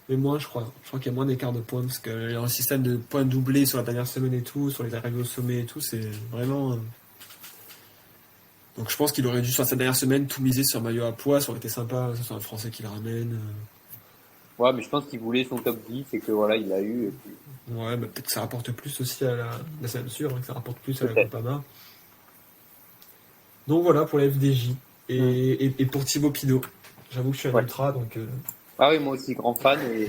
Mais moins, je crois. Je crois qu'il y a moins d'écart de points parce qu'il y a un système de points doublés sur la dernière semaine et tout, sur les arrivées au sommet et tout. C'est vraiment. Donc je pense qu'il aurait dû, sur sa dernière semaine, tout miser sur maillot à poids. Ça aurait été sympa. Ça soit un Français qui le ramène. Ouais, mais je pense qu'il voulait son top 10 et que voilà, il l'a eu. Et puis, Ouais, bah, peut-être que ça rapporte plus aussi à la. Bah, c'est sûr hein, que ça rapporte plus à la peut-être. Groupama. Donc voilà pour la FDJ. Hmm. Et pour Thibaut Pinot. J'avoue que je suis un Ouais. ultra, donc. Ah oui, moi aussi, grand fan et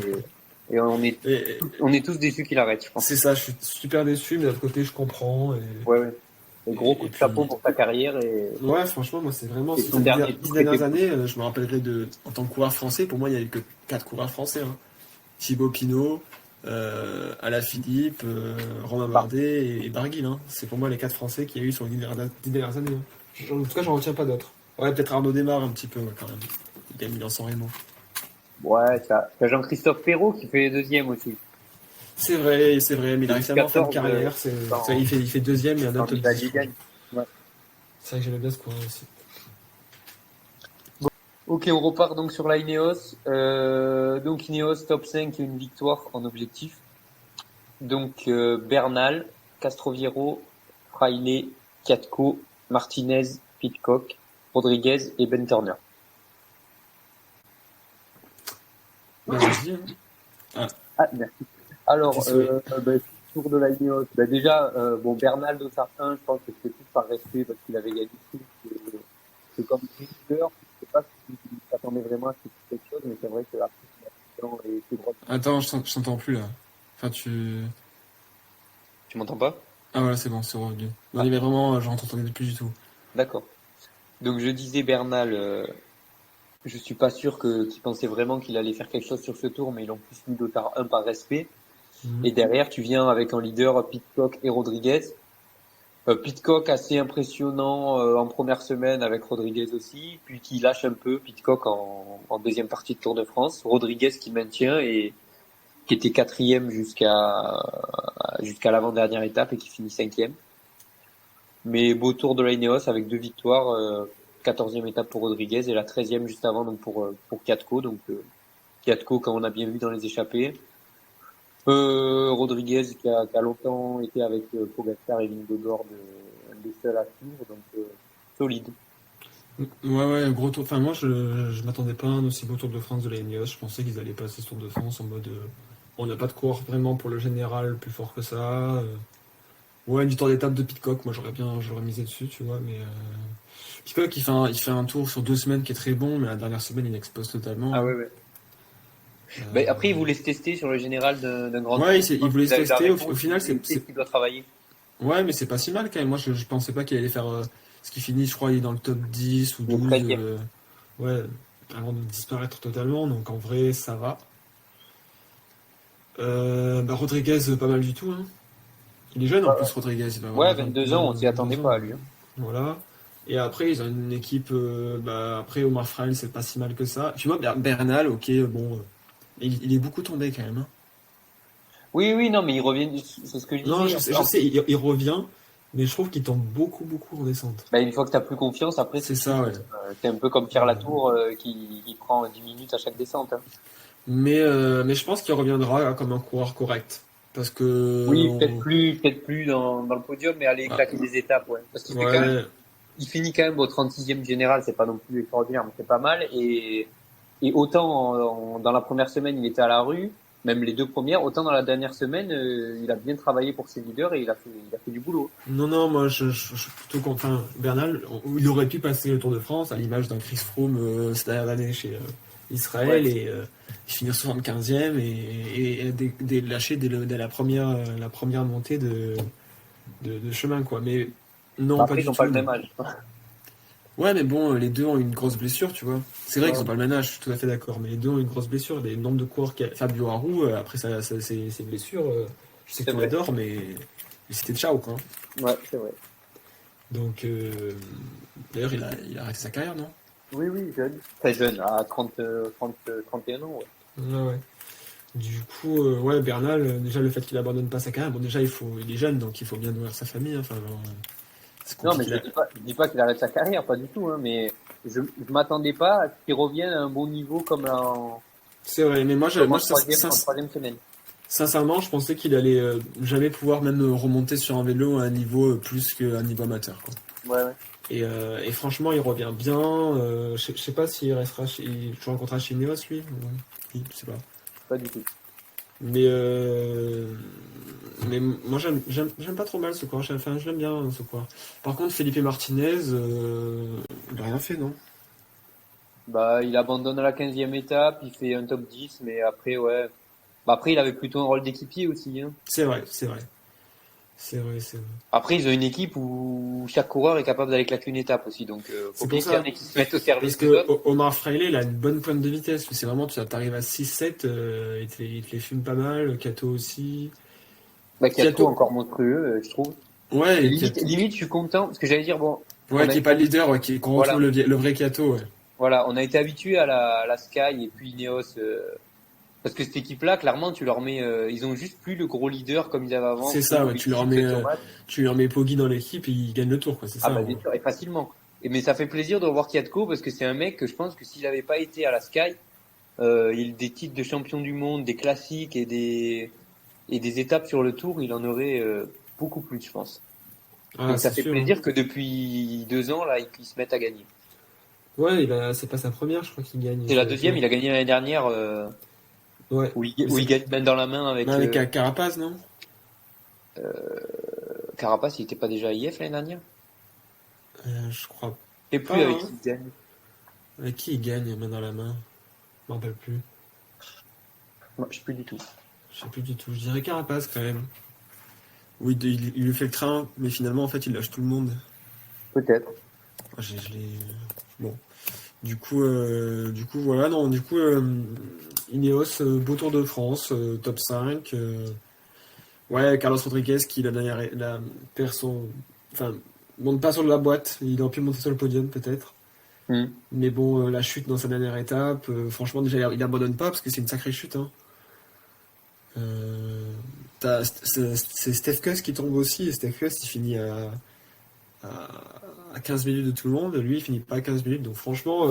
Et on est tous déçus qu'il arrête, je pense. c'est ça, je suis super déçu, mais d'un autre côté, je comprends. Ouais, ouais. Un gros coup Et de chapeau puis, pour ta carrière ouais, franchement, moi, c'est vraiment et ces son dernier 10 tour était dernières beau. années, je me rappellerai en tant que coureur français, pour moi, il n'y a eu que 4 coureurs français. Hein. Thibaut Pinot, Alaphilippe, Romain Bah, Bardet et Barguil. Hein. C'est pour moi les 4 français qu'il y a eu sur les 10 dernières années. Hein. En tout cas, j'en retiens pas d'autres. Ouais, peut-être Arnaud démarre un petit peu, ouais, quand même. Il gagne Milan-San Remo. ouais, t'as Jean-Christophe Perrault qui fait deuxième aussi. C'est vrai, mais il arrive tellement en fin de 2014, carrière. quand, Il fait deuxième et un quand autre top 10, je Nibali crois. gagne. Ouais. C'est vrai que j'aimais bien ce coureur aussi. Ok, on repart donc sur la Ineos. Donc Ineos top 5 et une victoire en objectif. Donc Bernal, Castroviero, Fraile, Kiatko, Martinez, Pitcock, Rodriguez et Ben Turner. Bah, vas-y, hein. Ah, merci. Tes Alors, souhaits. tour de la Ineos. Bah, déjà, bon, Bernal de Sartin, je pense que c'était plus par respect parce qu'il avait gagné tout. C'est comme leader. Je sais pas si tu t'attendais vraiment à ce que tu quelque chose, mais c'est vrai que après, et ses droits. Attends, je t'entends plus là. Enfin, tu. Tu m'entends pas? Ah voilà, c'est bon, c'est revenu. Non, il Ah, y avait vraiment, j'entendais plus du tout. d'accord. Donc je disais Bernal, je suis pas sûr qu'ils pensaient vraiment qu'il allait faire quelque chose sur ce tour, mais ils l'ont plus mis d'Otard un par respect. Mhm. Et derrière, tu viens avec en leader Pitcock et Rodriguez. Pitcock assez impressionnant en première semaine avec Rodriguez aussi, puis qui lâche un peu Pitcock en deuxième partie de Tour de France. Rodriguez qui maintient et qui était quatrième jusqu'à l'avant-dernière étape et qui finit cinquième. Mais beau tour de l'Ineos avec 2 victoires, 14e étape pour Rodriguez et la 13e juste avant donc pour Katko. Donc Katko comme on a bien vu dans les échappées. Rodriguez qui a longtemps été avec Pogacar et Vingegaard un des seuls à suivre, donc solide. Ouais, ouais, gros tour. Enfin, moi, je m'attendais pas à un aussi beau Tour de France de la Ineos. Je pensais qu'ils allaient passer ce Tour de France en mode. On n'a pas de coureur vraiment pour le général plus fort que ça. Ouais, une victoire d'étape de Pitcock, moi j'aurais misé dessus, tu vois. Mais Pitcock, il fait un tour sur 2 semaines qui est très bon, mais la dernière semaine, il explose totalement, Ah hein. ouais, ouais. Ben, après, il Euh, voulait se tester sur le général d'un grand Ouais, tour. Je il pense voulait qu'il se a eu la tester. Au réponse, final, il sait ce qu'il doit travailler. ouais, mais c'est pas si mal quand même. Moi, je pensais pas qu'il allait faire ce qu'il finit, je crois, il est dans le top 10 ou Il est 12. 13e. Ouais, avant de disparaître totalement. Donc en vrai, ça va. Rodriguez, pas mal du tout, hein. Il est jeune en plus, Rodriguez. Il va avoir Ouais, 22 ans, on s'y attendait 22 ans. pas à lui, hein. Voilà. Et après, ils ont une équipe. Après, Omar Fraile, c'est pas si mal que ça. Tu vois, Bernal, ok, bon. Il est beaucoup tombé quand même, hein. Oui, oui, non, mais il revient, c'est ce que je Non, disais. je sais, il revient, mais je trouve qu'il tombe beaucoup, beaucoup en descente. Ben, une fois que t'as plus confiance, après, C'est c'est ça, fini. ouais. C'est un peu comme Pierre Euh, Latour qui prend 10 minutes à chaque descente, hein. mais je pense qu'il reviendra là, comme un coureur correct. Parce que. Oui, peut-être plus dans le podium, mais aller Ah, claquer des étapes, ouais. Parce qu'il fait quand même, ouais. il finit quand même au 36e général, c'est pas non plus extraordinaire, mais c'est pas mal. Et autant dans la première semaine, il était à la rue, même les 2 premières, autant dans la dernière semaine, il a bien travaillé pour ses leaders et il a fait du boulot. Non, non, moi je suis plutôt content. Bernal, il aurait pu passer le Tour de France à l'image d'un Chris Froome cette dernière année chez Ouais, Israël et finir 75e et lâcher dès la première montée de chemin, quoi. Mais non, pas après, ils du n'ont pas le tout. même âge. Ouais, mais bon, les deux ont une grosse blessure, tu vois. C'est vrai qu'ils Ouais, ont pas le même âge, je suis tout à fait d'accord, mais les deux ont une grosse blessure. Les nombres de coureurs Fabio Aru, après ses blessures, je sais que c'est tu vrai. l'adores, mais c'était ciao, quoi. Ouais, c'est vrai. Donc, d'ailleurs, il a arrêté sa carrière, non? Oui, oui, jeune. Très jeune, à 31 ans, ouais. Ouais, ouais. Du coup, ouais, Bernal, déjà le fait qu'il abandonne pas sa carrière, bon, déjà il est jeune, donc il faut bien nourrir sa famille, hein. Enfin, genre, c'est Non, mais compliqué. je dis pas qu'il arrête sa carrière, pas du tout, hein, mais je m'attendais pas à ce qu'il revienne à un bon niveau C'est vrai, mais moi, comme en troisième semaine. sincèrement, je pensais qu'il allait jamais pouvoir même remonter sur un vélo à un niveau plus qu'un niveau amateur, quoi. Ouais, ouais, Et franchement, il revient bien. Je sais pas s'il restera il jouera un contrat chez Ineos, lui. Je sais pas. pas du tout. Mais, mais moi, j'aime pas trop mal ce coureur. Enfin, je l'aime bien, ce coureur. Par contre, Felipe Martinez, il a rien fait, non? Bah, il abandonne à la 15e étape, il fait un top 10, mais après, ouais. Bah, après, il avait plutôt un rôle d'équipier aussi, hein. C'est vrai, c'est vrai. C'est vrai, c'est vrai. Après, ils ont une équipe où chaque coureur est capable d'aller claquer une étape aussi, donc faut C'est bien pour qu'il y en ça. ait qui se mettent au Parce service des que autres. Omar Fraile, il a une bonne pointe de vitesse. C'est vraiment, tu arrives à 6-7, il te les fume pas mal. Kato aussi. Bah, Kiatko Kato, encore monstrueux, je trouve. Et ouais, limite, je suis content, parce que j'allais dire, bon, ouais, on a qui est été pas le leader, ouais, qu'on retrouve voilà. le vrai Kato, ouais. Voilà, on a été habitué à la Sky et puis Ineos, parce que cette équipe-là, clairement, tu leur mets, ils ont juste plus le gros leader comme ils avaient avant, C'est ça, ouais, Primovic, Thomas. tu leur mets Poggi dans l'équipe et il gagne le tour, quoi, c'est Ah ça, bah en bien gros. sûr, et facilement. Mais ça fait plaisir de revoir Kiatko parce que c'est un mec que je pense que s'il n'avait pas été à la Sky, il des titres de champion du monde, des classiques et des étapes sur le tour, il en aurait beaucoup plus, je pense. Ah, Donc ça c'est fait sûr, hein. plaisir que depuis 2 ans là, ils se mettent à gagner. Ouais, c'est pas sa première, je crois qu'il gagne C'est la sur le deuxième, tour. il a gagné l'année dernière Ouais, mais où il gagne main dans la main mais avec avec Carapaz, non? Carapaz, il était pas déjà à IF l'année dernière? Je crois Je sais plus pas, avec hein. qui il gagne. Avec qui il gagne main dans la main? Je m'en rappelle plus. Moi, je sais plus du tout. Je sais plus du tout. Je dirais Carapaz quand même. Oui, il lui fait le train, mais finalement, en fait, il lâche tout le monde. Peut-être. Je l'ai. Bon. Voilà. Non, Ineos, beau Tour de France, top 5. Ouais, Carlos Rodriguez qui, perd son. Enfin, monte pas sur la boîte. Il aurait pu monter sur le podium, peut-être. Hmm. Mais bon, la chute dans sa dernière étape, franchement, déjà, il abandonne pas parce que c'est une sacrée chute. Hein. Euh, c'est Steph Kuss qui tombe aussi, et Steph Kuss il finit à 15 minutes de tout le monde, lui il finit pas à 15 minutes, donc franchement,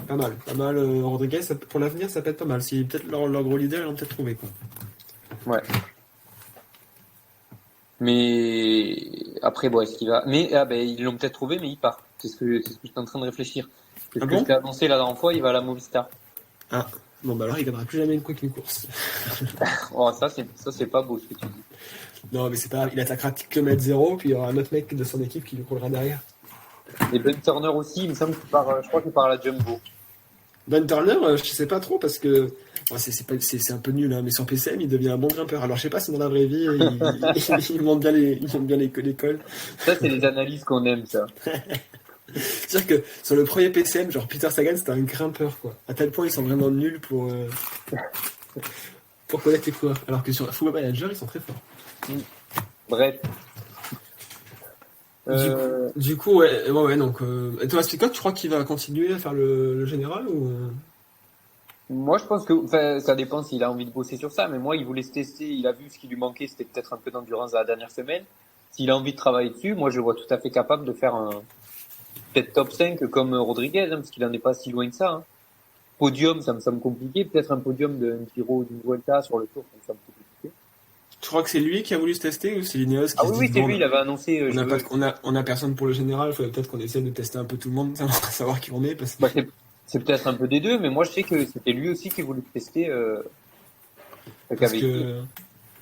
pas mal. Rodriguez, pour l'avenir, ça peut être pas mal. Si peut-être leur gros leader, ils l'ont peut-être trouvé quoi. Ouais. Mais après, bon, est-ce qu'il va. Mais ils l'ont peut-être trouvé, mais il part. C'est ce que j'étais en train de réfléchir. C'est Ah ce que je bon? t'ai annoncé la dernière fois, il va à la Movistar. Ah, bon bah alors il gagnera plus jamais une course. Oh, ça, c'est pas beau ce que tu dis. Non, mais c'est pas grave, il attaquera kilomètre zéro, puis il y aura un autre mec de son équipe qui lui courra derrière. Et Ben Turner aussi, il me semble qu'il part, je crois qu'il part à la Jumbo. Ben Turner, je sais pas trop parce que c'est un peu nul, hein, mais sur PCM il devient un bon grimpeur. Alors je sais pas si dans la vraie vie il monte bien les cols. Ça, c'est les analyses qu'on aime, ça. C'est-à-dire que sur le premier PCM, genre Peter Sagan c'était un grimpeur quoi. À tel point ils sont vraiment nuls pour connaître les coureurs. Alors que sur Football Manager ils sont très forts. Bref. Du coup ouais donc Thomas Picot, tu crois qu'il va continuer à faire le général ou Moi, je pense que, enfin, ça dépend s'il a envie de bosser sur ça, mais moi, il voulait se tester, il a vu ce qui lui manquait, c'était peut-être un peu d'endurance à la dernière semaine. S'il a envie de travailler dessus, moi, je le vois tout à fait capable de faire peut-être top 5 comme Rodriguez, hein, parce qu'il en est pas si loin que ça, hein. Podium, ça me semble compliqué. Peut-être un podium d'un Giro ou d'une Vuelta sur le tour, ça me semble plus compliqué. tu crois que c'est lui qui a voulu se tester ou c'est Ineos Ah qui se oui, dit oui, c'est bon lui, il avait annoncé, on je a pas veux. on a personne pour le général, il faudrait peut-être qu'on essaie de tester un peu tout le monde, savoir qui on est parce que Bah, c'est peut-être un peu des deux, mais moi, je sais que c'était lui aussi qui voulait tester, parce qu'avec qui. que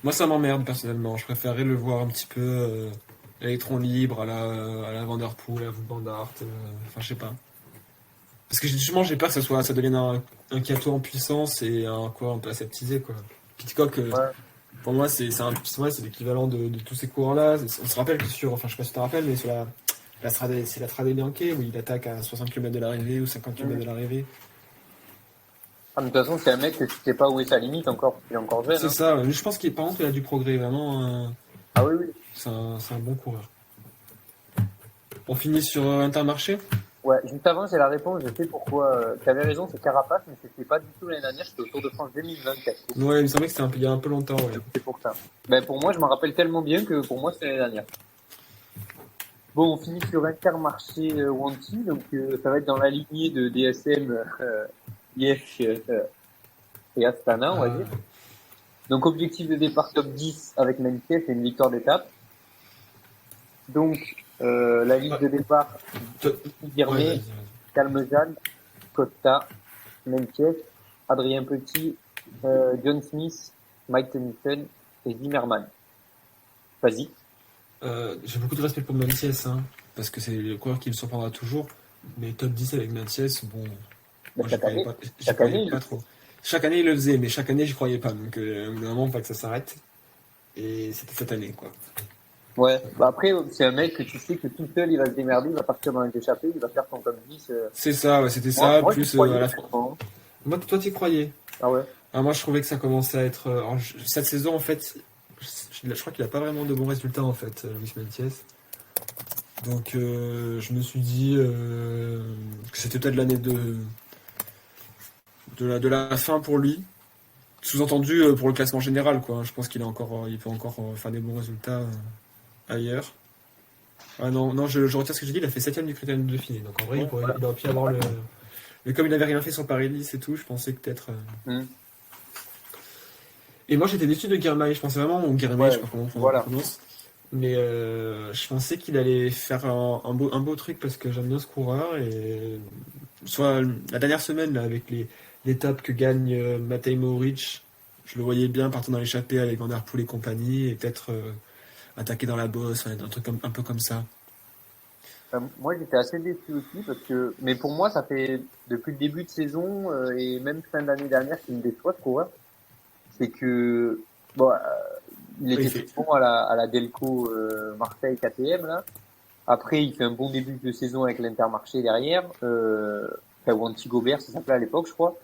moi ça m'emmerde personnellement, je préférerais le voir un petit peu électron libre à la Van Der Poel, à Wout van Aert, enfin je sais pas. Parce que justement j'ai peur que ça devienne un Kato en puissance et un peu aseptisé quoi. Pitcock, Ouais. pour moi c'est l'équivalent de tous ces coureurs là. On se rappelle que enfin je sais pas si tu te rappelles, mais sur c'est la Strade Bianche où il attaque à 60 km de l'arrivée ou 50 km Mhm. de l'arrivée. Ah, mais de toute façon, c'est un mec que tu sais pas où est sa limite encore, parce qu'il est encore jeune, C'est hein. ça, mais je pense qu'il par contre il a du progrès, vraiment Ah oui, oui. c'est un bon coureur. On finit sur Intermarché. Ouais, juste avant, j'ai la réponse, je sais pourquoi. Tu avais raison, c'est Carapace, mais c'était pas du tout l'année dernière, c'était au Tour de France 2024. Ouais, il me semblait que il y a un peu longtemps, ouais. Donc c'est pour ça. Ben, pour moi, je m'en rappelle tellement bien que pour moi, c'était l'année dernière. Bon, on finit sur Intermarché Wanty, donc ça va être dans la lignée de DSM, Liège et Astana, on va Ah, dire. Donc objectif de départ top 10 avec Menkes et une victoire d'étape. Donc la liste de départ, toi- ouais, Guillermet, vas-y. Calmezan, Costa, Menkes, Adrien Petit, John Smith, Mike Tennyson et Zimmerman. Vas-y. J'ai beaucoup de respect pour Mathias, hein, parce que c'est le coureur qui me surprendra toujours. Mais top 10 avec Mathias, bon, Ben, moi chaque année, j'y chaque croyais année, pas trop. Chaque année il le faisait, mais chaque année j'y croyais pas. Donc au bout d'un moment, pas que ça s'arrête. Et c'était cette année, quoi. ouais. Bah après, c'est un mec que tu sais que tout seul, il va se démerder, il va partir dans les échappées, il va faire son top 10. C'est ça, ouais, c'était Moi, ça, moi, j'y plus croyais, à la fin. honnêtement. Moi, toi, t'y croyais. Ah ouais. Ah, moi, je trouvais que ça commençait à être. Alors, cette saison, en fait, je crois qu'il a pas vraiment de bons résultats, en fait, Luis Mathias. Donc, je me suis dit que c'était peut-être l'année de la fin pour lui. Sous-entendu pour le classement général, quoi. Je pense il peut encore faire des bons résultats ailleurs. Ah non, non, je retire ce que j'ai dit. Il a fait 7ème du critérium de Dauphiné. Donc, en vrai, Ouais, voilà. il aurait pu avoir le. Mais comme il n'avait rien fait sur Paris-Nice et tout, je pensais que peut-être. Hmm. Et moi, j'étais déçu de Girmay. Je pensais vraiment, ou Girmay, Ouais, je sais pas comment on voilà. prononce. Mais je pensais qu'il allait faire un beau truc parce que j'aime bien ce coureur. Et soit la dernière semaine, là, avec l'étape que gagne Matej Mohoric, je le voyais bien partant dans l'échappée avec Van Der Poel et compagnie, et peut-être attaquer dans la bosse, un truc un peu comme ça. Moi, j'étais assez déçu aussi parce que, mais pour moi, ça fait depuis le début de saison et même fin d'année dernière qu'il me déçoit ce coureur. C'est que, bon, Il était fait. très bon à la Delco Marseille KTM là. Après, il fait un bon début de saison avec l'Intermarché derrière. Enfin, ou Anti-Gobert, ça s'appelait à l'époque, je crois.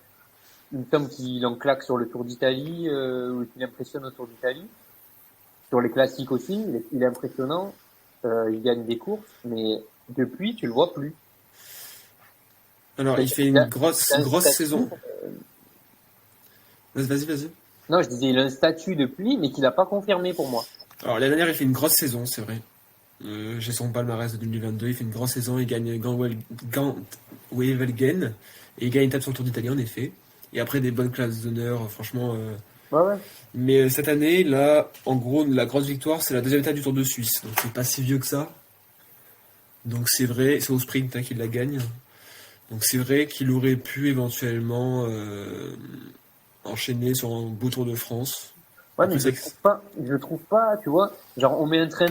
Il me semble qu'il en claque sur le Tour d'Italie, ou qu'il impressionne au Tour d'Italie. Sur les classiques aussi, il est impressionnant. Il gagne des courses, mais depuis, tu le vois plus. Alors, il fait Il une a, grosse, il a un grosse statut, saison. Vas-y. non, je disais, il a un statut depuis, mais qu'il n'a pas confirmé pour moi. Alors, l'année dernière, il fait une grosse saison, c'est vrai. J'ai son palmarès de 2022. Il fait une grosse saison. Il gagne Gant-Wevelgem. Et il gagne une étape sur le Tour d'Italie, en effet. Et après, des bonnes classes d'honneur, franchement. Ouais, ouais. Mais cette année, là, en gros, la grosse victoire, c'est la deuxième étape du Tour de Suisse. Donc, c'est pas si vieux que ça. Donc, c'est vrai, c'est au sprint qu'il la gagne. Donc, c'est vrai qu'il aurait pu éventuellement enchaîner sur un beau Tour de France. Ouais, mais Après, c'est que- je le trouve pas, tu vois. Genre, on met un train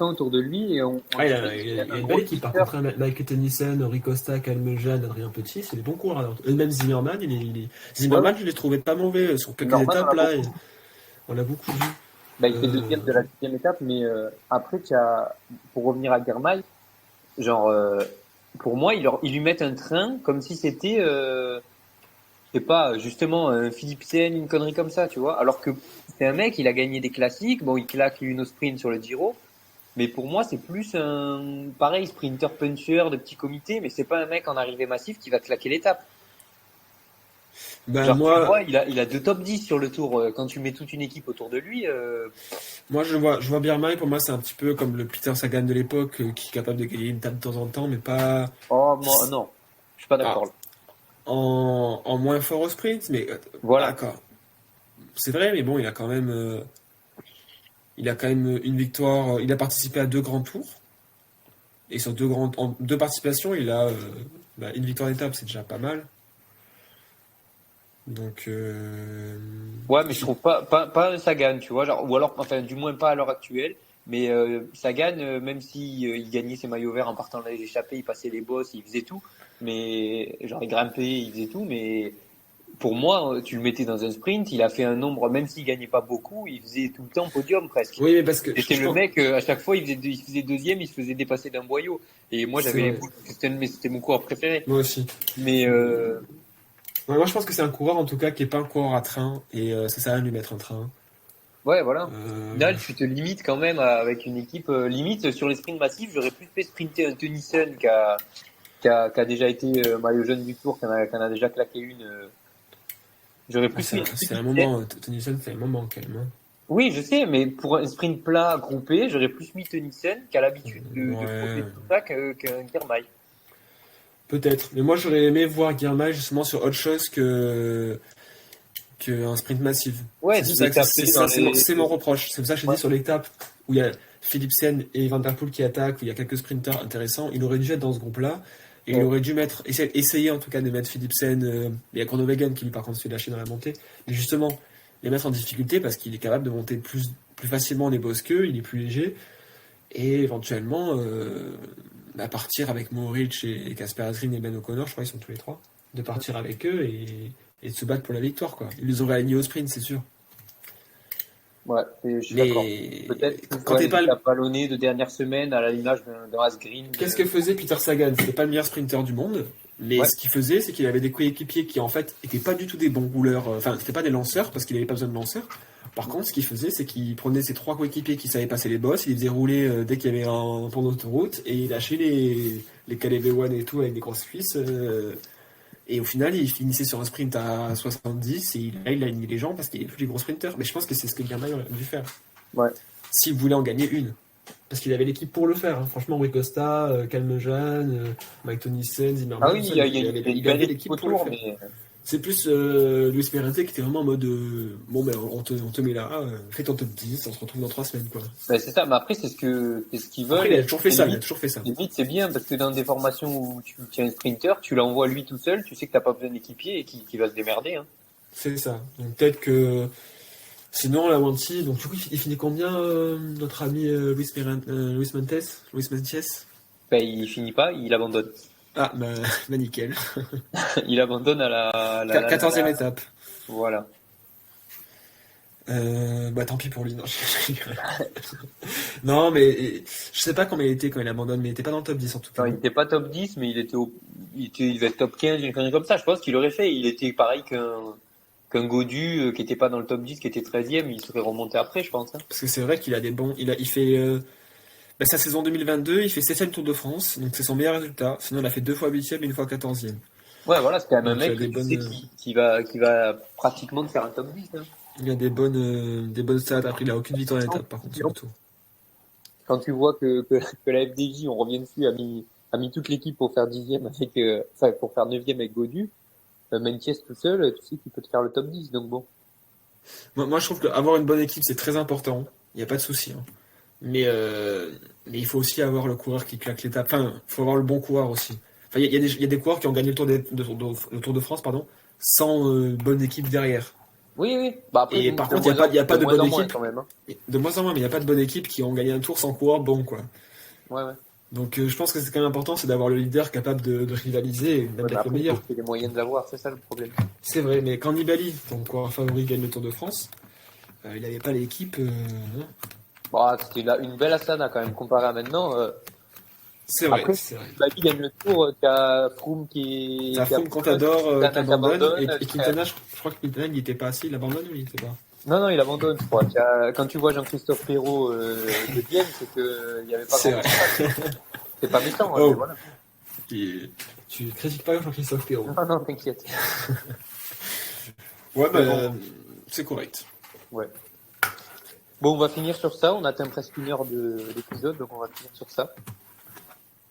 autour de lui et on Ah, imagine il a un une gros belle équipe. Par leader. contre, hein, Michael Tennyson, Henri Costa, Calmejean, Adrien Petit, c'est des bons coureurs. Et même Zimmerman, Ouais, ouais. Zimmerman, je l'ai trouvé pas mauvais sur quelques Norman, on étapes a là. beaucoup. On l'a beaucoup vu. Bah, il fait deuxième de Euh, la deuxième étape, mais après, pour revenir à Girmay, genre, pour moi, ils lui mettent un train comme si c'était, je sais pas, justement, Philipsen, une connerie comme ça, tu vois. Alors que c'est un mec, il a gagné des classiques, bon, il claque une au sprint sur le Giro, mais pour moi, c'est plus un, pareil, sprinter puncher de petit comité, mais c'est pas un mec en arrivée massive qui va claquer l'étape. ben Genre, tu le moi, vois, il a deux top 10 sur le tour. Quand tu mets toute une équipe autour de lui, moi je vois Birman. Pour moi, c'est un petit peu comme le Peter Sagan de l'époque, qui est capable de gagner une étape de temps en temps, mais pas oh, moi, non, je suis pas ah, d'accord là. en moins fort au sprint. Mais Voilà. d'accord, c'est vrai, mais bon, il a quand même une victoire. Il a participé à deux grands tours. Et sur en deux participations, il a une victoire d'étape, c'est déjà pas mal. Donc, Ouais, mais je trouve pas un Sagan, tu vois, genre, ou alors, enfin, du moins pas à l'heure actuelle. Mais Sagan, même si il gagnait ses maillots verts en partant dans les échappées, il passait les bosses, il faisait tout. Mais genre, il grimpait, il faisait tout. Mais pour moi, tu le mettais dans un sprint, il a fait un nombre, même s'il gagnait pas beaucoup, il faisait tout le temps podium presque. oui, mais parce que C'était je le pense. mec, à chaque fois, il faisait deuxième, il se faisait dépasser d'un boyau. Et moi, C'est j'avais les vrai. boules, c'était mon coureur préféré. Moi aussi. Mais Ouais, moi, je pense que c'est un coureur, en tout cas, qui est pas un coureur à train. Et ça sert à rien de lui mettre un train. ouais, voilà. Au Euh, final, tu te limites quand même avec une équipe limite sur les sprints massifs. J'aurais plus fait sprinter un Tennyson qui a déjà été maillot jaune du Tour, qui en a déjà claqué une. J'aurais plus fait c'est un Tennyson. moment, Tennyson, c'est un moment, quand même. Hein. Oui, je sais, mais pour un sprint plat groupé, j'aurais plus mis Tennyson qui a l'habitude de Ouais, frauder tout ça qu'un Girmay. peut-être. Mais moi, j'aurais aimé voir Guilherme justement sur autre chose qu'un sprint massif. Ouais, C'est de ça, taper dans les. c'est mon reproche. C'est pour ça que je te Ouais. dis sur l'étape où il y a Philipsen et Van Der Poel qui attaquent, où il y a quelques sprinters intéressants, il aurait dû être dans ce groupe-là. Et il Ouais. aurait dû essayer en tout cas de mettre Philipsen, il y a Groenewegen qui lui par contre se fait lâcher dans la montée, mais justement les mettre en difficulté parce qu'il est capable de monter plus facilement les bosses qu'eux, il est plus léger, et éventuellement partir avec Mohoric et Casper Asgreen et Ben O'Connor, je crois qu'ils sont tous les trois, de partir avec eux et de se battre pour la victoire, quoi. Ils les auraient alignés au sprint, c'est sûr. Ouais, je suis d'accord. Mais Peut-être quand ouais, t'es une pas le... étape ballonnée de dernière semaine à l'image d'un Asgreen. Qu'est-ce que faisait Peter Sagan? C'était pas le meilleur sprinter du monde, mais Ouais. ce qu'il faisait, c'est qu'il avait des coéquipiers qui en fait étaient pas du tout des bons rouleurs, enfin c'était pas des lanceurs parce qu'il avait pas besoin de lanceurs. Par contre, ce qu'il faisait, c'est qu'il prenait ses trois coéquipiers qui savaient passer les bosses, il les faisait rouler dès qu'il y avait un pont d'autoroute et il lâchait les Calais V1 et tout avec des grosses cuisses. Et au final, il finissait sur un sprint à 70 et là, il a aligné les gens parce qu'il y avait plus les gros sprinters. Mais je pense que c'est ce que Guermay aurait dû faire. Ouais. S'il voulait en gagner une. Parce qu'il avait l'équipe pour le faire. Hein. Franchement, Rui Costa, Calmejean, Mike Tennyson, Ah Zimmerman, oui, tout ça, il y a une il belle avait équipe l'équipe pour le autour, faire. mais C'est plus Luis Perente qui était vraiment en mode bon, ben, on te met là, fais ton top 10, on se retrouve dans 3 semaines. Quoi. ben, c'est ça. Mais après, c'est ce qu'ils Après, veulent. il Et a toujours fait ça, il a limite, toujours fait ça. limite, c'est bien parce que dans des formations où tu tiens un sprinter, tu l'envoies lui tout seul, tu sais que t'as pas besoin d'équipier et qui va se démerder. Hein. C'est ça. Donc peut-être que. Sinon, la Wanty, donc du coup, il finit combien, notre ami Luis Mentiès? Ben, il finit pas, il abandonne. Ah, bah nickel. Il abandonne à la 14e étape. voilà. Bah tant pis pour lui. Non, je rigole. Non, mais je sais pas comment il était quand il abandonne, mais il était pas dans le top 10 en tout Non, cas. il était pas top 10, mais il devait être top 15, une connerie comme ça. Je pense qu'il aurait fait. Il était pareil qu'un Godu qui était pas dans le top 10, qui était 13e. Il serait remonté après, je pense, hein. Parce que c'est vrai qu'il a des bons. Il fait bah, sa saison 2022, il fait 7ème Tour de France, donc c'est son meilleur résultat. Sinon, il a fait 2 fois 8ème et une fois 14e. Ouais, voilà, c'est quand même un Donc il a mec que des tu sais bonnes, qui va pratiquement te faire un top 10, hein. il a des bonnes stats. Après, il a aucune victoire d'étape par contre sur le tour. Quand tu vois que la FDJ, on revient dessus, a mis toute l'équipe pour faire 10e avec, enfin, pour faire 9e avec Godu, Meintjes tout seul, tu sais qu'il peut te faire le top 10, donc bon. Moi, je trouve qu'avoir une bonne équipe, c'est très important. Il n'y a pas de souci, hein. Mais, euh, mais il faut aussi avoir le coureur qui claque l'étape. Enfin, il faut avoir le bon coureur aussi. Enfin, il y a des coureurs qui ont gagné le Tour de France, pardon, sans bonne équipe derrière. Oui, oui. Bah après, Et par de contre, moins il y a pas de de moins bonne en moins équipe. quand même, hein. De moins en moins, mais il n'y a pas de bonne équipe qui ont gagné un tour sans coureur bon, quoi. Ouais, ouais. Donc je pense que c'est quand même important, c'est d'avoir le leader capable de rivaliser et même Ouais, mais d'être le après, il faut meilleur. qu'il ait les moyens de l'avoir, c'est ça le problème. C'est vrai, mais quand Nibali, ton coureur favori, gagne le Tour de France, il n'avait pas l'équipe. Non. Bon, c'était là une belle Astana quand même comparé à maintenant. C'est vrai, Après, c'est vrai. Babi gagne le tour, t'as Froome T'as qui a Froome Contador qui Quintana qui abandonne, abandonne. et Quintana, je crois que Quintana, il était pas assis, il abandonne ou il était pas? Non, non, il abandonne, je crois. Quand tu vois Jean-Christophe Perrault de Vienne, c'est que il y avait pas C'est grand vrai. chose. C'est pas méchant, hein, mais Oh, voilà. tu critiques pas Jean-Christophe Perrault. Non, non, t'inquiète. Ouais, Mais bah, bon, c'est correct. ouais. Bon, on va finir sur ça. On atteint presque 1 heure d'épisode, donc on va finir sur ça.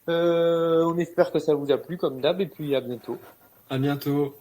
On espère que ça vous a plu, comme d'hab, et puis à bientôt. À bientôt.